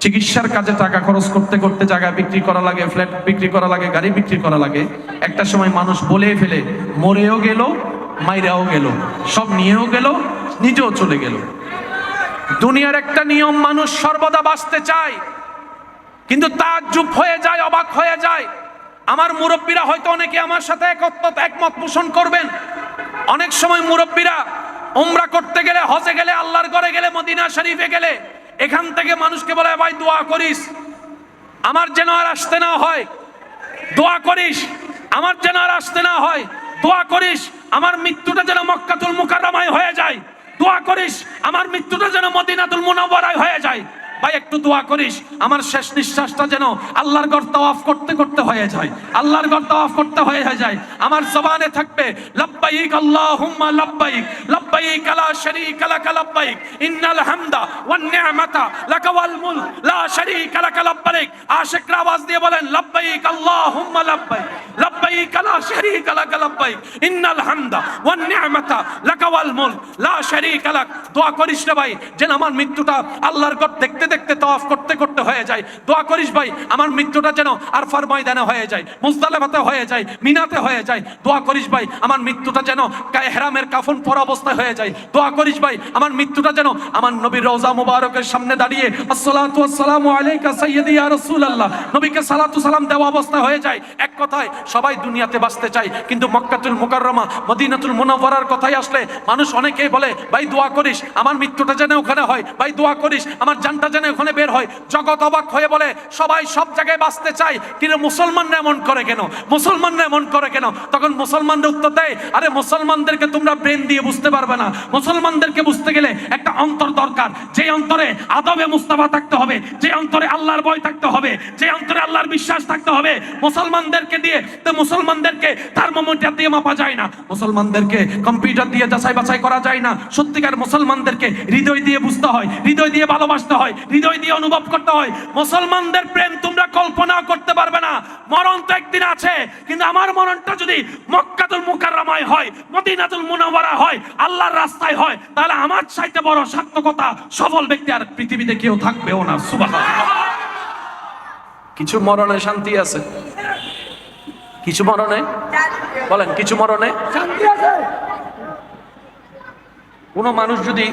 চিকিৎসার কাজে টাকা খরচ করতে করতে জায়গা বিক্রি করা লাগে, ফ্ল্যাট বিক্রি করা লাগে, গাড়ি বিক্রি করা লাগে, একটা সময় মানুষ বলে ফেলে মরেও গেল, মাইরাও গেল, সব নিয়েও গেল, নিজেও চলে গেল। দুনিয়ার একটা নিয়ম, মানুষ সর্বদা বাঁচতে চায়, কিন্তু তাজ্জুব হয়ে যায়, অবাক হয়ে যায়। আমার মুরব্বীরা হয়তো অনেকে আমার সাথে একমত পোষণ করবেন। অনেক সময় মুরব্বীরা উমরা করতে গেলে, হজে গেলে, আল্লাহর ঘরে গেলে, মদিনা শরীফে গেলে, এখান থেকে মানুষকে বলে ভাই দোয়া করিস আমার যেন আর আসতে না হয়, দোয়া করিস আমার যেন আর আসতে না হয়, দোয়া করিস আমার মৃত্যুটা যেন মক্কাতুল মুকাররমায় হয়ে যায়, দোয়া করিস আমার মৃত্যুটা যেন মদিনাতুল মুনাওয়ারায় হয়ে যায়। ভাই একটু দোয়া করিস আমার শেষ নিঃশ্বাসটা যেন আল্লাহর ঘর তাওয়াফ করতে করতে হয়ে যায়, আল্লাহর ঘর তাওয়াফ করতে হয়ে যায়। আমার জবানে থাকবে লাব্বাইক আল্লাহুম্মা লাব্বাইক, লাব্বাইক লা শারীকা লাক লাব্বাইক, ইন্নাল হামদা ওয়ান নি'মাতা লাকা ওয়াল মুলক লা শারীকা লাক লাব্বাইক। আশিকরা আওয়াজ দিয়ে বলেন লাব্বাইক আল্লাহুম্মা লাব্বাইক, লাব্বাইক লা শারীকা লাক লাব্বাইক, ইন্নাল হামদা ওয়ান নি'মাতা লাকা ওয়াল মুলক লা শারীকা লাক। দোয়া করিস রে ভাই যেন আমার মৃত্যুটা আল্লাহর ঘর দেখতে দেখতে তাওয়াফ করতে করতে হয়ে যায়। দোয়া করিস ভাই আমার মৃত্যুটা যেন আরফার ময়দানে হয়ে যায়, মুজদালিফাতে হয়ে যায়, মিনাতে হয়ে যায়। দোয়া করিস ভাই আমার মৃত্যুটা যেন ইহরামের কাফন পরা অবস্থায় হয়ে যায়। দোয়া করিস ভাই আমার মৃত্যুটা যেন আমার নবীর রওজা মুবারকের সামনে দাঁড়িয়ে আসসালাতু ওয়াসসালামু আলাইকা সাইয়্যিদি ইয়া রাসূলুল্লাহ, নবীকে সালাতু সালাম দেওয়া অবস্থায় হয়ে যায়। এক কথায় সবাই দুনিয়াতে বাঁচতে চায়, কিন্তু মক্কাতুল মুকাররমা মদিনাতুল মুনাওয়ারার কথাই আসলে মানুষ অনেকেই বলে ভাই দোয়া করিস আমার মৃত্যুটা যেন ওখানে হয়, ভাই দোয়া করিস আমার জানটা যেন ওখানে বের হয়। জগৎ অবাক হয়ে বলে সবাই সব জায়গায় বাঁচতে চায়, কিন্তু মুসলমানরা এমন করে কেন, মুসলমানরা এমন করে কেন? তখন মুসলমানরা উত্তর দেয় আরে মুসলমানদেরকে তোমরা ব্রেন দিয়ে বুঝতে পারবে না, মুসলমানদেরকে বুঝতে গেলে একটা অন্তর দরকার, যে অন্তরে আদবে মুস্তাফা থাকতে হবে, যে অন্তরে আল্লাহর ভয় থাকতে হবে, যে অন্তরে আল্লাহর বিশ্বাস থাকতে হবে। মুসলমানদেরকে দিয়ে তো মুসলমানদেরকে থার্মোমিটার দিয়ে মাপা যায় না, মুসলমানদেরকে কম্পিউটার দিয়ে যাচাই বাছাই করা যায় না। সত্যিকার মুসলমানদেরকে হৃদয় দিয়ে বুঝতে হয়, হৃদয় দিয়ে ভালোবাসতে হয়, হৃদয় দিয়ে অনুভব করতে হয়। মুসলমানদের প্রেম তোমরা কল্পনা করতে পারবে না। মরণ তো একদিন আছে, কিন্তু আমার মরণটা যদি মক্কাতুল মুকাররমায় হয়, মদিনাতুল মুনাওয়ারা হয়, আল্লাহর রাস্তায় হয়, তাহলে আমার চাইতে বড় সার্থকতা সফল ব্যক্তি আর পৃথিবীতে কেউ থাকবেও না। সুবহানাল্লাহ। কিছু মরণে শান্তি আছে, কিছু মরণে বলেন, কিছু মরণে শান্তি আছে। কোন মানুষ যদি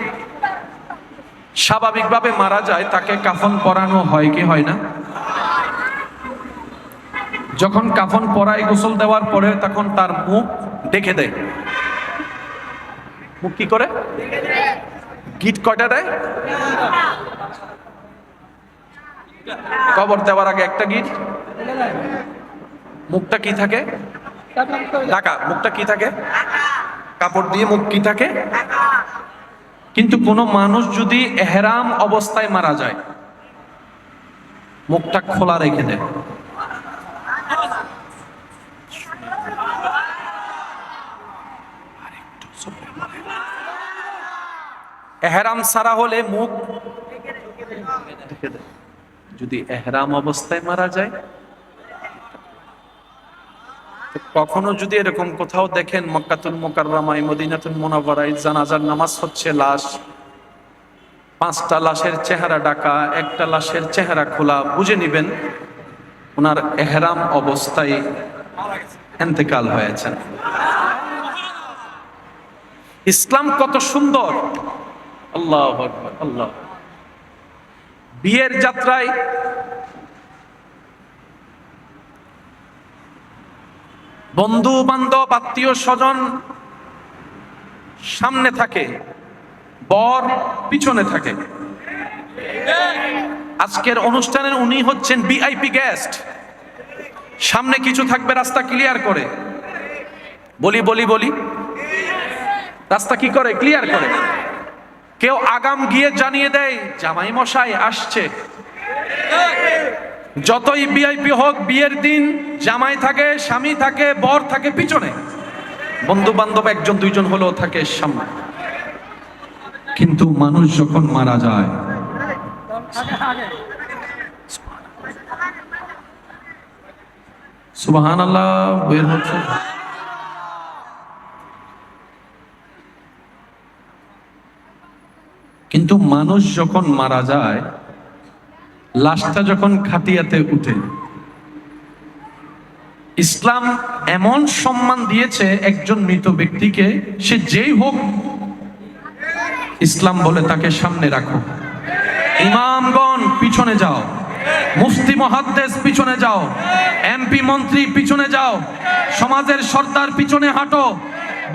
স্বাভাবিকভাবে মারা যায় তাকে কাফন পরানো হয় কি হয় না? যখন কাফন পরায় গোসল দেওয়ার পরে তখন তার মুখ ঢেকে দেয়। মুখ কি করে? গিট কয়টা দেয়? কবর দেওয়ার আগে একটা গিট। মুখটা কি থাকে? ঢাকা, মুখটা কি থাকে? কাপড় দিয়ে মুখ কি থাকে? কিন্তু কোন মানুষ যদি এহরাম অবস্থায় মারা যায়, মুখটা খোলা রেখে দেয়, এহরাম সারা হলে মুখ ঢেকে দেয়। যদি এহরাম অবস্থায় মারা যায়, কখনো যদি এরকম কোথাও দেখেন মক্কাতুল মুকাররমায়, মদিনাতুল মুনাওয়ারায় জানাজার নামাজ হচ্ছে, লাশ, 5টা লাশের চেহারা ঢাকা, একটা লাশের চেহারা খোলা, বুঝে নিবেন ওনার এহরাম অবস্থায় ইন্তেকাল হয়েছেন। ইসলাম কত সুন্দর! আল্লাহু আকবার, আল্লাহ। বিয়ের যাত্রায় বন্ধু বান্ধব আত্মীয় স্বজন সামনে থাকে, বর পিছনে থাকে। আজকের অনুষ্ঠানের উনি হচ্ছেন ভিআইপি গেস্ট, সামনে কিছু থাকবে, রাস্তা ক্লিয়ার করে, বলি রাস্তা কি করে? ক্লিয়ার করে। কেউ আগাম গিয়ে জানিয়ে দেয় জামাই মশাই আসছে। যতই ভিআইপি হোক, বিয়ের দিন জামাই থাকে, স্বামী থাকে, বর থাকে পিছনে, বন্ধু বান্ধব 1-2 হলেও থাকে সামনে। কিন্তু মানুষ যখন মারা যায়, সুবহানাল্লাহ বের হচ্ছে, কিন্তু মানুষ যখন মারা যায়, লাশটা যখন খাটিয়াতে উঠে, ইসলাম এমন সম্মান দিয়েছে একজন মৃত ব্যক্তিকে, সে যেই হোক, ইসলাম বলে তাকে সামনে রাখো। ইমামগণ পিছনে যাও, মুফতি মুহাদ্দিস পিছনে যাও, এমপি মন্ত্রী পিছনে যাও, সমাজের সর্দার পিছনে হাঁটো,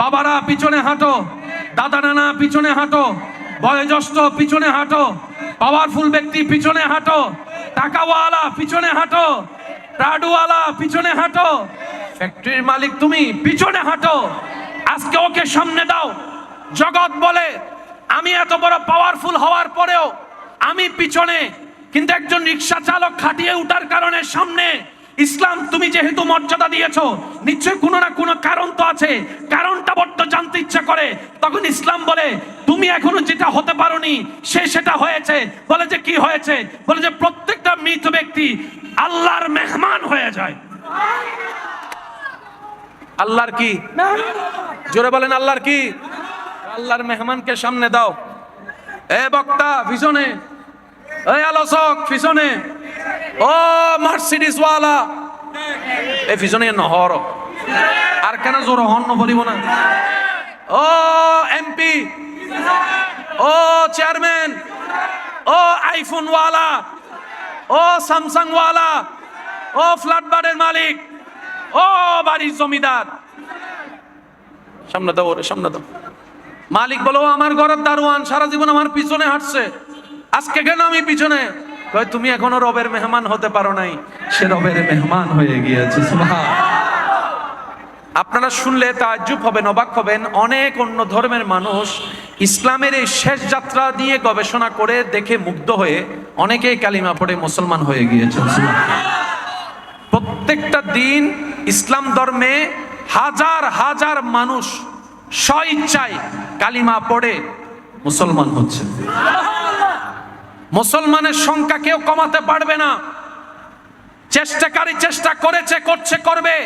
বাবারা পিছনে হাঁটো, দাদা নানা পিছনে হাঁটো, বয়োজ্যেষ্ঠ পিছনে হাঁটো, পাওয়ারফুল ব্যক্তি পিছনে হাঁটো, টাকাওয়ালা পিছনে হাঁটো, প্রাডওয়ালা পিছনে হাঁটো, ফ্যাক্টরির মালিক তুমি পিছনে হাঁটো। আজকে ওকে সামনে দাও। জগৎ বলে আমি এত বড় পাওয়ারফুল হওয়ার পরেও আমি পিছনে, কিন্তু একজন রিকশা চালক খাটিয়ে উঠার কারণে সামনে। ইসলাম তুমি যেহেতু মর্যাদা দিয়েছো, নিশ্চয় কোনো না কোনো কারণ তো আছে, কারণটা বড্ড জানতে ইচ্ছা করে। তখন ইসলাম বলে তুমি এখনো যেটা হতে পারোনি, সে সেটা হয়েছে। বলে যে কি হয়েছে? বলে যে প্রত্যেকটা মৃত ব্যক্তি আল্লাহর মেহমান হয়ে যায়। আল্লাহর কি? জোরে বলেন আল্লাহর কি? আল্লাহর মেহমানকে সামনে দাও। এ বক্তা পিছনে, এই আলোচক পিছনে, ও মার্সিডিস ওয়ালা এই পিছনে নহর, আর কেন জোর হন বলিব না। ও এমপি, ও চেয়ারম্যান, ও আইফোন ওয়ালা, ও স্যামসাং ওয়ালা, ও ফ্ল্যাটবারের মালিক, ও বাড়ির জমিদার, সামনে দাও, ওরে সামনে দাও। মালিক বলো আমার ঘরের দারোয়ান, সারা জীবন আমার পিছনে হাঁটছে, আজকে কেন আমি পিছনে? কয় তুমি এখনো রবের মেহমান হতে পারো নাই, সে রবের মেহমান হয়ে গিয়েছে। আপনারা শুনলে তাজ্জুব হবেন, অবাক হবেন। অনেক অন্য ধর্মের মানুষ ইসলামের এই শেষ যাত্রা নিয়ে গবেষণা করে দেখে মুগ্ধ হয়ে অনেকেই কালিমা পড়ে মুসলমান হয়ে গিয়েছে। প্রত্যেকটা দিন ইসলাম ধর্মে হাজার হাজার মানুষ স্বইচ্ছায় কালিমা পড়ে মুসলমান হচ্ছে। মুসলমানের সংখ্যা কেউ কমাতে পারবে না। চেষ্টাকারী চেষ্টা করেছে, করছে, করবে।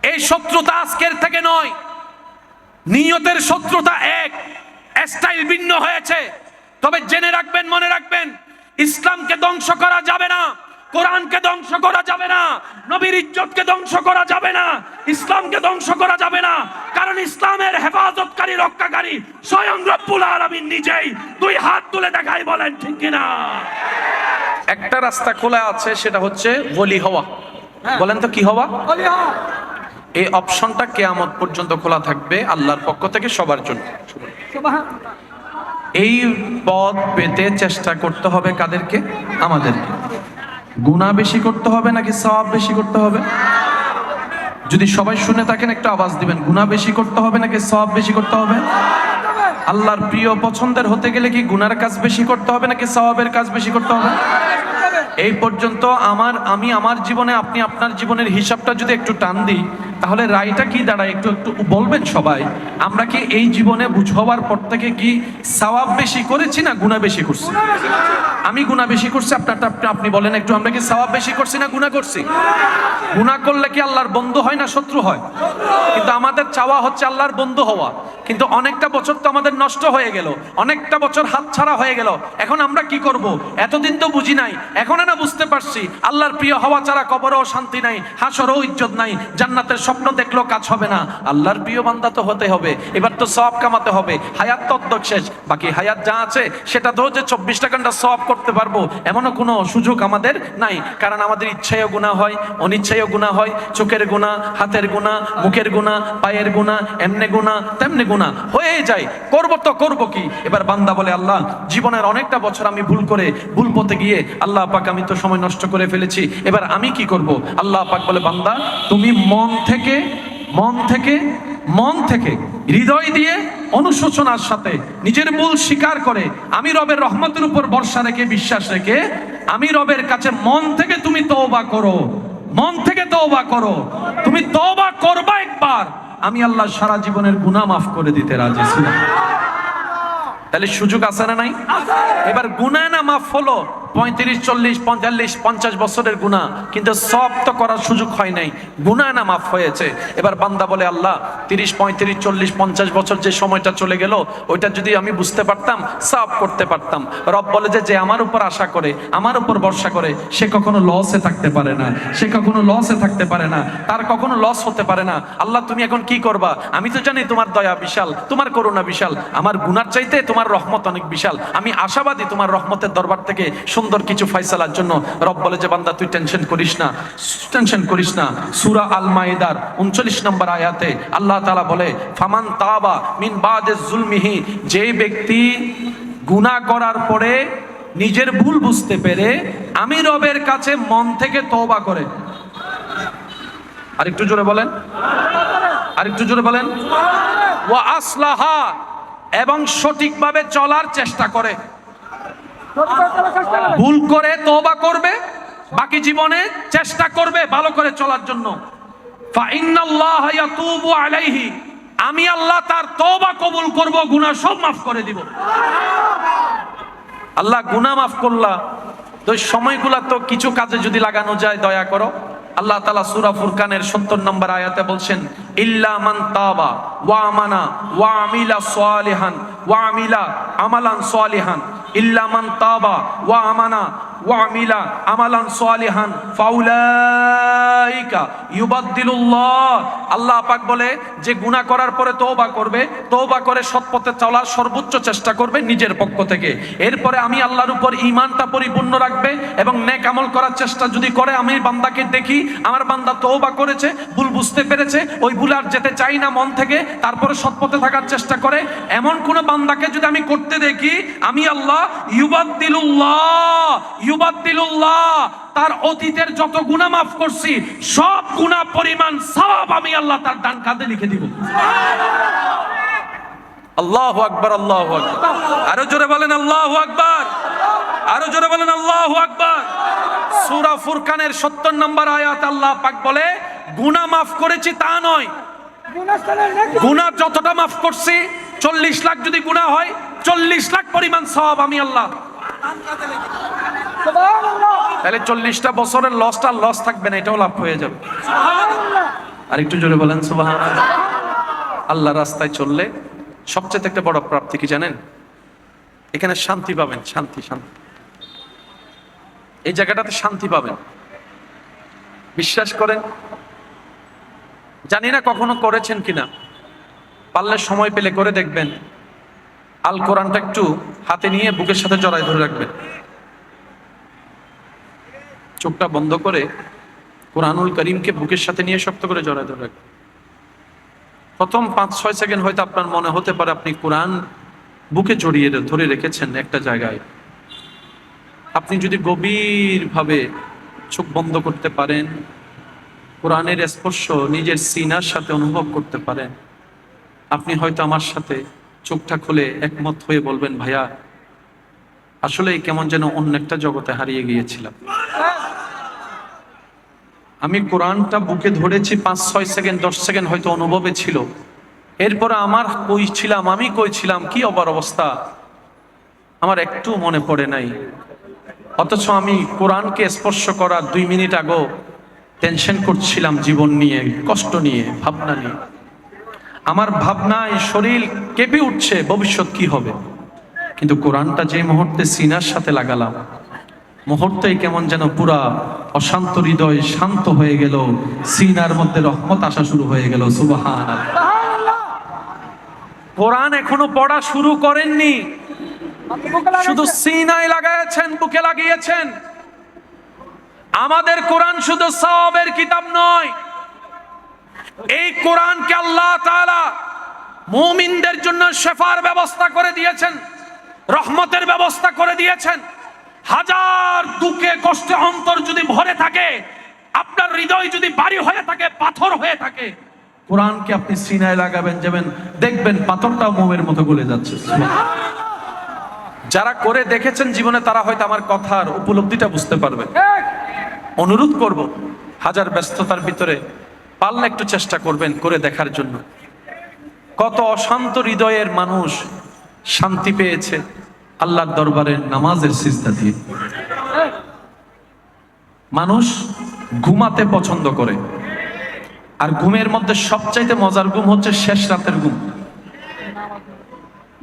এই শত্রুতা আজকের থেকে নয়, নিয়তের শত্রুতা এক, স্টাইল ভিন্ন হয়েছে। তবে জেনে রাখবেন, মনে রাখবেন, ইসলামকে ধ্বংস করা যাবে না, কোরআনকে ধ্বংস করা যাবে না, নবীর ইজ্জতকে ধ্বংস করা যাবে না, ইসলামকে ধ্বংস করা যাবে না। কারণ ইসলামের হেফাজতকারী, রক্ষাকারী স্বয়ং রব্বুল আলামিন নিজেই। 2 হাত তুলে দেখাই, বলেন ঠিক কিনা? একটা রাস্তা খোলা আছে, সেটা হচ্ছে ওলি হওয়া। বলেন তো কি হওয়া? এই অপশনটা কিয়ামত পর্যন্ত খোলা থাকবে আল্লাহর পক্ষ থেকে সবার জন্য। এই পথ পেতে চেষ্টা করতে হবে কাদেরকে? আমাদেরকে। গুনাহ বেশি করতে হবে নাকি সওয়াব বেশি করতে হবে? যদি সবাই শুনে থাকেন একটু আওয়াজ দিবেন, গুনাহ বেশি করতে হবে নাকি সওয়াব বেশি করতে হবে? আল্লাহর প্রিয় পছন্দের হতে গেলে কি গুনার কাজ বেশি করতে হবে নাকি সওয়াবের কাজ বেশি করতে হবে? এই পর্যন্ত আমি আমার জীবনে, আপনি আপনার জীবনের হিসাবটা যদি একটু টান দিই, তাহলে রায়টা কি দাঁড়ায় একটু একটু বলবেন সবাই। আমরা কি এই জীবনে বুঝাবার পর থেকে কি সওয়াব বেশি করেছি না গুনাহ বেশি করছি? আমি গুনাহ বেশি করছি, আপনি বলেন একটু, আমরা কি সওয়াব বেশি করছি না গুনাহ করছি? গুনাহ করলে কি আল্লাহর বন্ধু হয় না শত্রু হয়? কিন্তু আমাদের চাওয়া হচ্ছে আল্লাহর বন্ধু হওয়া, কিন্তু অনেকটা বছর তো আমাদের নষ্ট হয়ে গেল, অনেকটা বছর হাতছাড়া হয়ে গেল। এখন আমরা কি করব? এতদিন তো বুঝি নাই, এখন না বুঝতে পারছি আল্লাহর প্রিয় হওয়া ছাড়া কবরেও শান্তি নাই, হাসরেও ইজ্জত নাই, জান্নাতের স্বপ্ন দেখলেও কাজ হবে না। আল্লাহর প্রিয় বান্দা তো হতে হবে, এবার তো সওয়াব কামাতে হবে। হায়াত তো অর্ধেক শেষ, বাকি হায়াত যা আছে সেটা তো যে 24টা ঘন্টা সওয়াব করতে পারবো এমনও কোনো সুযোগ আমাদের নাই। কারণ আমাদের ইচ্ছায়ও গুনাহ হয়, অনিচ্ছায়ও গুনাহ হয়, চোখের গুনাহ, হাতের গুনাহ, মুখের গুনাহ, পায়ের গুনাহ, এমনে গুনাহ তেমনে গুনাহ হয়ে যায়। করব কি? এবার বান্দা বলে, আল্লাহ জীবনের অনেকটা বছর আমি ভুল পথে গিয়ে আল্লাহ পাক আমি তো সময় নষ্ট করে ফেলেছি, এবার আমি কি করব? আল্লাহ পাক বলে, বান্দা তুমি মন থেকে হৃদয় দিয়ে অনুশোচনার সাথে নিজের ভুল স্বীকার করে আমি রবের রহমতের উপর ভরসা রেখে, বিশ্বাস রেখে আমি রবের কাছে মন থেকে তুমি তওবা করো, মন থেকে তওবা করো। তুমি তওবা করবা একবার, আমি আল্লাহ সারা জীবনের গুনাহ মাফ করে দিতে রাজি ছিলাম। তাহলে সুযোগ আছে না নাই? এবার গুনাহ না মাফ হলো 35, 40, 45, 50 বছরের গুনাহ, কিন্তু সওয়াব তো করার সুযোগ হয় নাই, গুনাহ না মাফ হয়েছে। এবার বান্দা বলে, আল্লাহ 30, 35, 40, 50 বছর যে সময়টা চলে গেল, ওইটা যদি আমি বুঝতে পারতাম, সওয়াব করতে পারতাম। রব বলে যে আমার উপর আশা করে, আমার উপর ভরসা করে, সে কখনো লসে থাকতে পারে না, তার কখনো লস হতে পারে না। আল্লাহ তুমি এখন কি করবা? আমি তো জানি তোমার দয়া বিশাল, তোমার করুণা বিশাল, আমার গুনার চাইতে তোমার রহমত অনেক বিশাল। আমি আশাবাদী তোমার রহমতের দরবার থেকে সুন্দর কিছু ফয়সালার জন্য। রব বলে যে, বান্দা তুই টেনশন করিস না। সূরা আল মাইদার 39 নম্বর আয়াতে আল্লাহ তাআলা বলে, ফামান তাবা মিন বাদে যুলমিহি, যে ব্যক্তি গুনাহ করার পরে নিজের ভুল বুঝতে পেরে আমি রবের কাছে মন থেকে তওবা করে। আরেকটু জোরে বলেন, ওয়া আসলাহা, এবং সঠিকভাবে চলার চেষ্টা করে। ভুল করে তওবা করবে, বাকি জীবনে চেষ্টা করবে ভালো করে চলার জন্য। ফা ইন্নাল্লাহা ইয়াতুবু আলাইহি, আমি আল্লাহ তার তওবা কবুল করব, গুনাহ সব মাফ করে দিব। আল্লাহ গুনাহ মাফ করলা তো সময়গুলা তো কিছু কাজে যদি লাগানো যায়, দয়া করো। আল্লাহ তাআলা সূরা ফুরকানের 70 নম্বর আয়াতে বলছেন, ইল্লা মান তাবা ওয়া আমানা ওয়া আমিলা সালিহান ওয়া আমিলা আমালান সালিহান, ইল্লা মান তাবা ওয়া আমানা ওয়া আমিলা আমালান সালিহান ফাউলাইকা ইউবাদদিলুল্লাহ। আল্লাহ পাক বলে যে গুনাহ করার পরে তওবা করে সৎ পথে চলার সর্বোচ্চ চেষ্টা করবে নিজের পক্ষ থেকে, এরপরে আমি আল্লাহর উপর ঈমানটা পরিপূর্ণ রাখবে এবং নেক আমল করার চেষ্টা যদি করে, আমি বান্দাকে দেখি আমার বান্দা তওবা করেছে, ভুল বুঝতে পেরেছে, ওই ভুল আর যেতে চাই না মন থেকে, তারপরে সৎ পথে থাকার চেষ্টা করে, এমন কোন বান্দাকে যদি আমি করতে দেখি, আমি আল্লাহ ইউবাদদিলুল্লাহ, তার অতীতের যত গুনাহ মাফ করছি সব গুনাহ পরিমাণ সওয়াব আমি আল্লাহ তার ডান কাঁধে লিখে দিব। আল্লাহু আকবার, আল্লাহু আকবার। আরো জোরে বলেন আল্লাহু আকবার, আরো জোরে বলেন আল্লাহু আকবার। সূরা ফুরকানের 70 নম্বর আয়াত আল্লাহ পাক বলে, গুনাহ মাফ করেছি তা নয়, গুনাহ যতটা মাফ করছি, 40 লাখ যদি গুনাহ হয় 40 লাখ পরিমাণ সওয়াব আমি আল্লাহ। তাহলে 40টা বছরের লস থাকবে না, এটাও লাভ হয়ে যাবে। আর একটু জোরে বলেন সুবহানাল্লাহ। আল্লাহ রাস্তায় চললে সবচেয়ে একটা বড় প্রাপ্তি কি জানেন? এখানে শান্তি পাবেন, শান্তি। এই জায়গাটাতে শান্তি পাবেন, বিশ্বাস করেন। জানি না কখনো করেছেন কিনা, পারলে সময় পেলে করে দেখবেন। আল কোরআনটা একটু হাতে নিয়ে বুকের সাথে জড়ায় ধরে রাখবেন, চোখটা বন্ধ করে কোরআনুল করিমকে বুকের সাথে নিয়ে শক্ত করে জড়ায় ধরে রাখবেন। প্রথম 5-6 সেকেন্ড হয়তো আপনার মনে হতে পারে আপনি কোরআন বুকে জড়িয়ে ধরে রেখেছেন একটা জায়গায়। আপনি যদি গভীরভাবে চোখ বন্ধ করতে পারেন, কোরআনের স্পর্শ নিজের সিনার সাথে অনুভব করতে পারেন, আপনি হয়তো আমার সাথে চোখটা খুলে একমত হয়ে বলবেন, ভাইয়া আসলে কেমন যেন অন্য একটা জগতে হারিয়ে গিয়েছিলাম। আমি কোরআনটা বুকে ধরেছি 5-6 সেকেন্ড 10 সেকেন্ড হয়তো অনুভবে ছিল, এরপরে আমার আমি কই ছিলাম, কি অবস্থা আমার একটু মনে পড়ে নাই। অথচ আমি কোরআনকে স্পর্শ করার 2 মিনিট আগেও টেনশন করছিলাম জীবন নিয়ে, কষ্ট নিয়ে, ভাবনা নিয়ে। আমার ভাবনায় শরীর কেঁপে উঠছে ভবিষ্যৎ কি হবে। কিন্তু কোরআনটা যে মুহূর্তে সিনার সাথে লাগালাম, মুহূর্তেই কেমন যেন পুরা অশান্ত হৃদয় শান্ত হয়ে গেল, সিনার মধ্যে রহমত আসা শুরু হয়ে গেল। সুবহানাল্লাহ। কোরআন এখনো পড়া শুরু করেননি, শুধু সিনায় লাগাইছেন, বুকে লাগিয়েছেন। আমাদের কোরআন শুধু সওয়াবের কিতাব নয়, এই কোরআনকে আল্লাহ তাআলা মুমিনদের জন্য শেফার ব্যবস্থা করে দিয়েছেন, রহমতের ব্যবস্থা করে দিয়েছেন। হাজার দুঃখে কষ্টে অন্তর যদি ভরে থাকে, আপনার হৃদয় যদি ভারী হয়ে থাকে, পাথর হয়ে থাকে, কোরআনকে আপনি সিনায় লাগাবেন, যাবেন দেখবেন পাথরটাও মোমের মতো গলে যাচ্ছে। যারা করে দেখেছেন জীবনে, তারা হয়তো আমার কথার উপলব্ধিটা বুঝতে পারবে। অনুরোধ করব, হাজার ব্যস্ততার ভিতরে পারলে একটু চেষ্টা করবেন করে দেখার জন্য। কত অশান্ত হৃদয়ের মানুষ শান্তি পেয়েছে আল্লাহর দরবারে নামাজের সিজদা দিয়ে। মানুষ ঘুমাতে পছন্দ করে, আর ঘুমের মধ্যে সবচাইতে মজার ঘুম হচ্ছে শেষ রাতের ঘুম।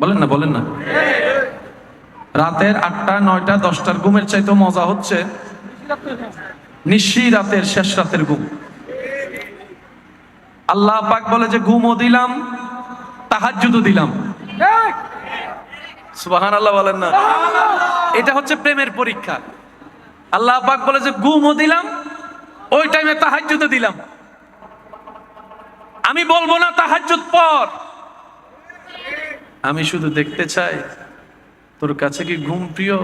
বলেন না রাতের 8টা 9টা 10টার ঘুমের চাইতে মজা হচ্ছে নিশি রাতের শেষ রাতের ঘুম। আল্লাহ পাক বলে যে ঘুমও দিলাম, তাহাজ্জুদও দিলাম। সুবহানাল্লাহ বলেন না? এটা হচ্ছে প্রেমের পরীক্ষা। আল্লাহ পাক বলে যে ঘুমও দিলাম, ওই টাইমে তাহাজ্জুদও দিলাম। আমি বলবো না তাহাজ্জুদ পড়, আমি শুধু দেখতে চাই তোর কাছে কি ঘুম প্রিয়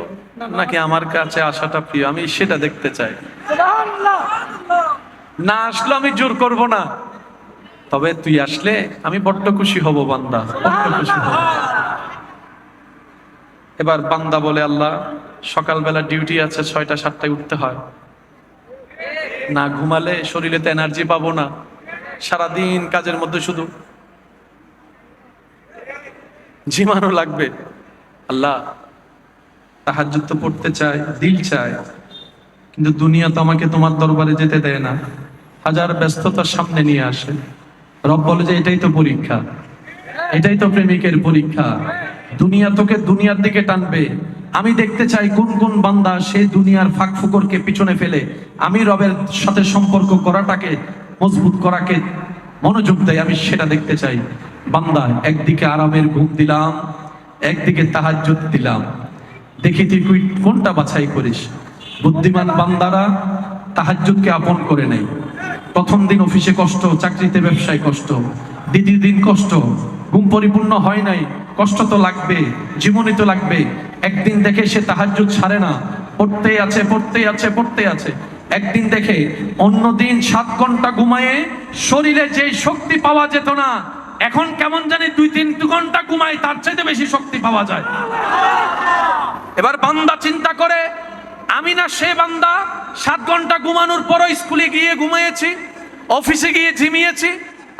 নাকি আমার কাছে আসাটা প্রিয়, আমি সেটা দেখতে চাই। না আসলে আমি জোর করব না, তবে তুই আসলে আমি বড্ড খুশি হব বান্দা, বড্ড খুশি হব। এবার বান্দা বলে, আল্লাহ সকালবেলা ডিউটি আছে, 6টা 7টায় উঠতে হয়, না ঘুমালে শরীরে তো এনার্জি পাবো না, সারাদিন কাজের মধ্যে শুধু ঝিমানো লাগবে। আল্লাহ তাহাজ্জুদ তো পড়তে চায়, দিল চায়, কিন্তু দুনিয়া তো আমাকে তোমার দরবারে যেতে দেয় না, হাজার ব্যস্ততার সামনে নিয়ে আসে। রব বলে যে এটাই তো পরীক্ষা, এটাই তো প্রেমিকের পরীক্ষা। দুনিয়া তোকে দুনিয়ার দিকে টানবে। আমি দেখতে চাই কোন কোন বান্দা সেই দুনিয়ার ফাঁক ফুকরকে পিছনে ফেলে আমি রবের সাথে সম্পর্ক করাটাকে মজবুত করাকে মনোযোগ দেয়, আমি সেটা দেখতে চাই। বান্দা একদিকে আরামের ঘুম দিলাম, একদিকে তাহাজ্জুদ দিলাম, দেখি তুই কোনটা বাছাই করিস। বুদ্ধিমান বান্দারা তাহাজ্জুদকে আপন করে নেয়। প্রথম দিন অফিসে কষ্ট, চাকরিতে ব্যবসায় কষ্ট, দ্বিতীয় দিন কষ্ট, ঘুম পরিপূর্ণ হয় নাই, কষ্ট তো লাগবে, জীবনী তো লাগবে। একদিন দেখে সে তাহাজ্জুদ ছাড়ে না, পড়তেই আছে। একদিন দেখে অন্যদিন 7 ঘন্টা ঘুমায়ে শরীরে যে শক্তি পাওয়া যেত না, এখন কেমন জানি 2-3 ঘন্টা ঘুমায় তার চাইতে বেশি শক্তি পাওয়া যায়। এবার বান্দা চিন্তা করে, আমি না সে বান্দা 7 ঘন্টা ঘুমানোর পরও স্কুলে গিয়ে ঘুমিয়েছি, অফিসে গিয়ে ঝিমিয়েছি,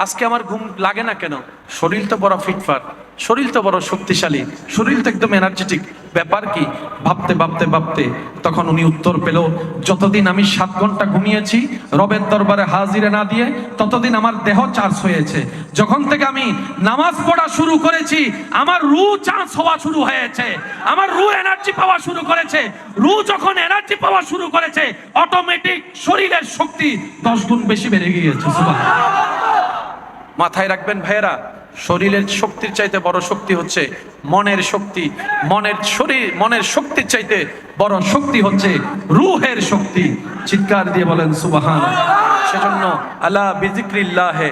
আজকে আমার ঘুম লাগে না কেন? শরীর তো বড় ফিটফাট, শরীর তো বড় শক্তিশালী, শরীর তো একদম এনার্জেটিক, ব্যাপার কি? ভাবতে তখন উনি উত্তর পেল, যতদিন আমি 7 ঘন্টা ঘুমিয়েছি রবের দরবারে হাজিরা না দিয়ে, ততদিন আমার দেহ চার্জ হয়েছে। যখন থেকে আমি নামাজ পড়া শুরু করেছি, আমার রূহ চার্জ হওয়া শুরু হয়েছে, আমার রূহ এনার্জি পাওয়া শুরু করেছে। রূহ যখন এনার্জি পাওয়া শুরু করেছে, অটোমেটিক শরীরের শক্তি 10 গুণ বেশি বেড়ে গিয়েছে। মাথায় রাখবেন ভাইয়েরা, শরীরের শক্তির চাইতে বড় শক্তি হচ্ছে মনের শক্তি। মনের শক্তির চাইতে বড় শক্তি হচ্ছে রূহের শক্তি। চিৎকার দিয়ে বলেন সুবহানাল্লাহ। সেজন্য আলা বিযিক্রিল্লাহি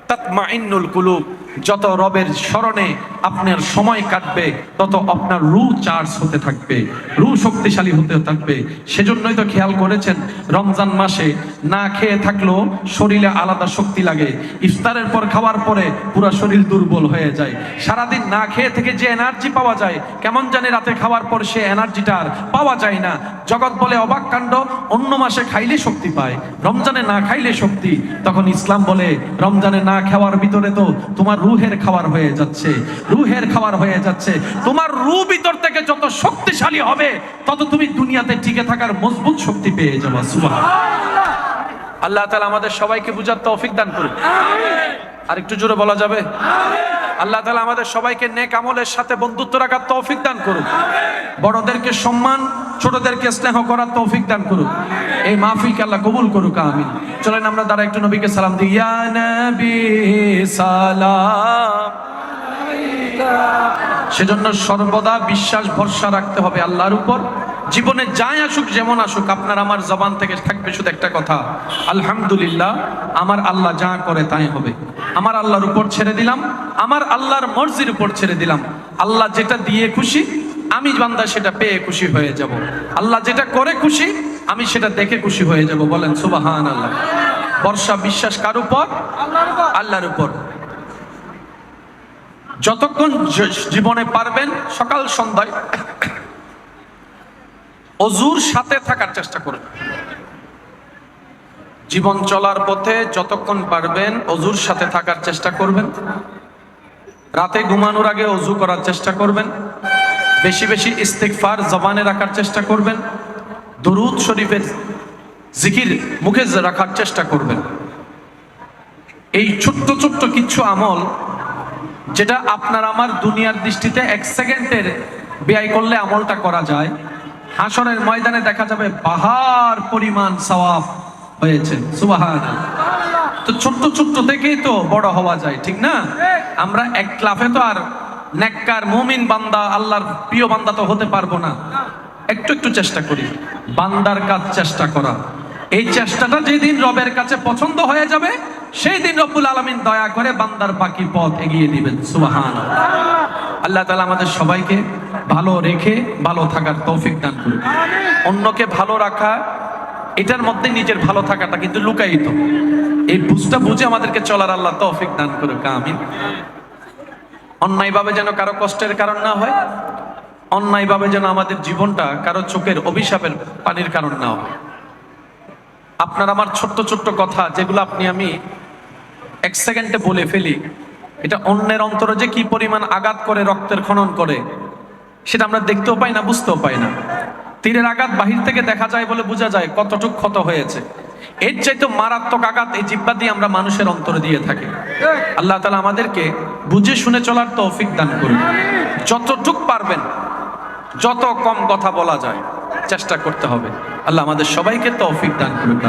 তাতমাইন্নুল কুলুব, যত রবের স্মরণে আপনার সময় কাটবে তত আপনার রূহ চার্জ হতে থাকবে, রূহ শক্তিশালী হতে থাকবে। সেজন্যই তো খেয়াল করেছেন রমজান মাসে না খেয়ে থাকলেও শরীরে আলাদা শক্তি লাগে, ইফতারের পর খাওয়ার পরে পুরো শরীর দুর্বল হয়ে যায়। সারাদিন না খেয়ে থেকে যে এনার্জি পাওয়া যায়, কেমন জানি রাতে খাওয়ার পর সে এনার্জিটা আর পাওয়া যায় না। জগৎ বলে অবাক কাণ্ড, অন্য মাসে খাইলে শক্তি পায়, রমজানে না খাইলে শক্তি। তখন ইসলাম বলে রমজানে না খাওয়ার ভিতরে তো তোমার রুহের খাবার হয়ে যাচ্ছে, রুহের খাবার হয়ে যাচ্ছে। তোমার রূহ ভিতর থেকে যত শক্তিশালী হবে তত তুমি দুনিয়াতে টিকে থাকার মজবুত শক্তি পেয়ে যাবে। সুবহানাল্লাহ। আল্লাহ তাআলা আমাদের সবাইকে বুঝার তৌফিক দান করুন। আর একটু জোরে বলা যাবে? আল্লাহ তাআলা আমাদের সবাইকে নেক আমলের সাথে বন্ধুত্ব রাখার তৌফিক দান করুন। বড়দেরকে সম্মান, ছোটদেরকে স্নেহ করার তৌফিক দান করুন। এই মাহফিলকে আল্লাহ কবুল করুক, আমিন। চলেন আমরা দ্বারা একটু নবীকে সালাম দিই। ইয়া নবী সালাম। সেজন্য সর্বদা বিশ্বাস ভরসা রাখতে হবে আল্লাহর উপর। জীবনে যাই আসুক, যেমন আসুক, আপনার আমার জবান থেকে থাকবে শুধু একটা কথা, আলহামদুলিল্লাহ, আমার আল্লাহ যা করে তাই হবে। আমার আল্লাহর উপর ছেড়ে দিলাম, আমার আল্লাহর মর্জির উপর ছেড়ে দিলাম। আল্লাহ যেটা দিয়ে খুশি, আমি বান্দা সেটা পেয়ে খুশি হয়ে যাব। আল্লাহ যেটা করে খুশি, আমি সেটা দেখে খুশি হয়ে যাব। বলেন সুবহানাল্লাহ। ভরসা বিশ্বাস কার উপর? আল্লাহর উপর। যতক্ষণ জীবনে পারবেন সকাল সন্ধ্যায় অজুর সাথে থাকার চেষ্টা করুন। জীবন চলার পথে যতক্ষণ পারবেন অজুর সাথে থাকার চেষ্টা করবেন। রাতে ঘুমানোর আগে অজু করার চেষ্টা করবেন। বেশি বেশি ইস্তিগফার জবানে রাখার চেষ্টা করবেন। দুরূদ শরীফের জিকির মুখে রাখার চেষ্টা করবেন। এই ছোট্ট ছোট্ট কিছু আমল যেটা আপনার আমার দুনিয়ার দৃষ্টিতে এক সেকেন্ডের ব্যয় করলে আমলটা করা যায়, হাসরের ময়দানে দেখা যাবে পাহাড় পরিমাণ সওয়াব হয়েছে। সুবহানাল্লাহ। তো ছোট্ট ছোট্ট থেকেই তো বড় হওয়া যায়, ঠিক না? আমরা এক লাফে তো আর নেককার মুমিন বান্দা, আল্লাহর প্রিয় বান্দা তো হতে পারবো না। একটু একটু চেষ্টা করি, বান্দার কাজ চেষ্টা করা। এই চেষ্টাটা যেদিন রবের কাছে পছন্দ হয়ে যাবে, সেই দিন রব্বুল আলামিন দয়া করে বান্দার বাকি পথ এগিয়ে দিবেন। সুবহানাল্লাহ। আল্লাহ তাআলা আমাদের সবাইকে ভালো রেখে ভালো থাকার তৌফিক দান করুন। অন্যকে ভালো রাখা, এটার মধ্যে নিজের ভালো থাকাটা কিন্তু লুকায়িত। এই বুঝটা বুঝে আমাদেরকে চলার আল্লাহ তৌফিক দান করুক, আমিন। অন্যায়ভাবে যেন কারো কষ্টের কারণ না হয়, অন্যায়ভাবে যেন আমাদের জীবনটা কারো চোখের অভিশাপের পানির কারণ না হয়। আপনার আমার ছোট্ট ছোট্ট কথা যেগুলো আপনি আমি এক সেকেন্ডে বলে ফেলি, এটা অন্যের অন্তরে যে কি পরিমাণ আঘাত করে, রক্তের খনন করে, সেটা আমরা দেখতেও পাই না, বুঝতেও পাই না। তীরের আঘাত বাহির থেকে দেখা যায় বলে বোঝা যায় কতটুক ক্ষত হয়েছে। এর চাইতে মারাত্মক আঘাত এই জিহ্বা দিয়ে আমরা মানুষের অন্তরে দিয়ে থাকি। আল্লাহ তাআলা আমাদেরকে বুঝে শুনে চলার তৌফিক দান করুন। যতটুক পারবেন যত কম কথা বলা যায় চেষ্টা করতে হবে। আল্লাহ আমাদের সবাইকে তৌফিক দান করুন।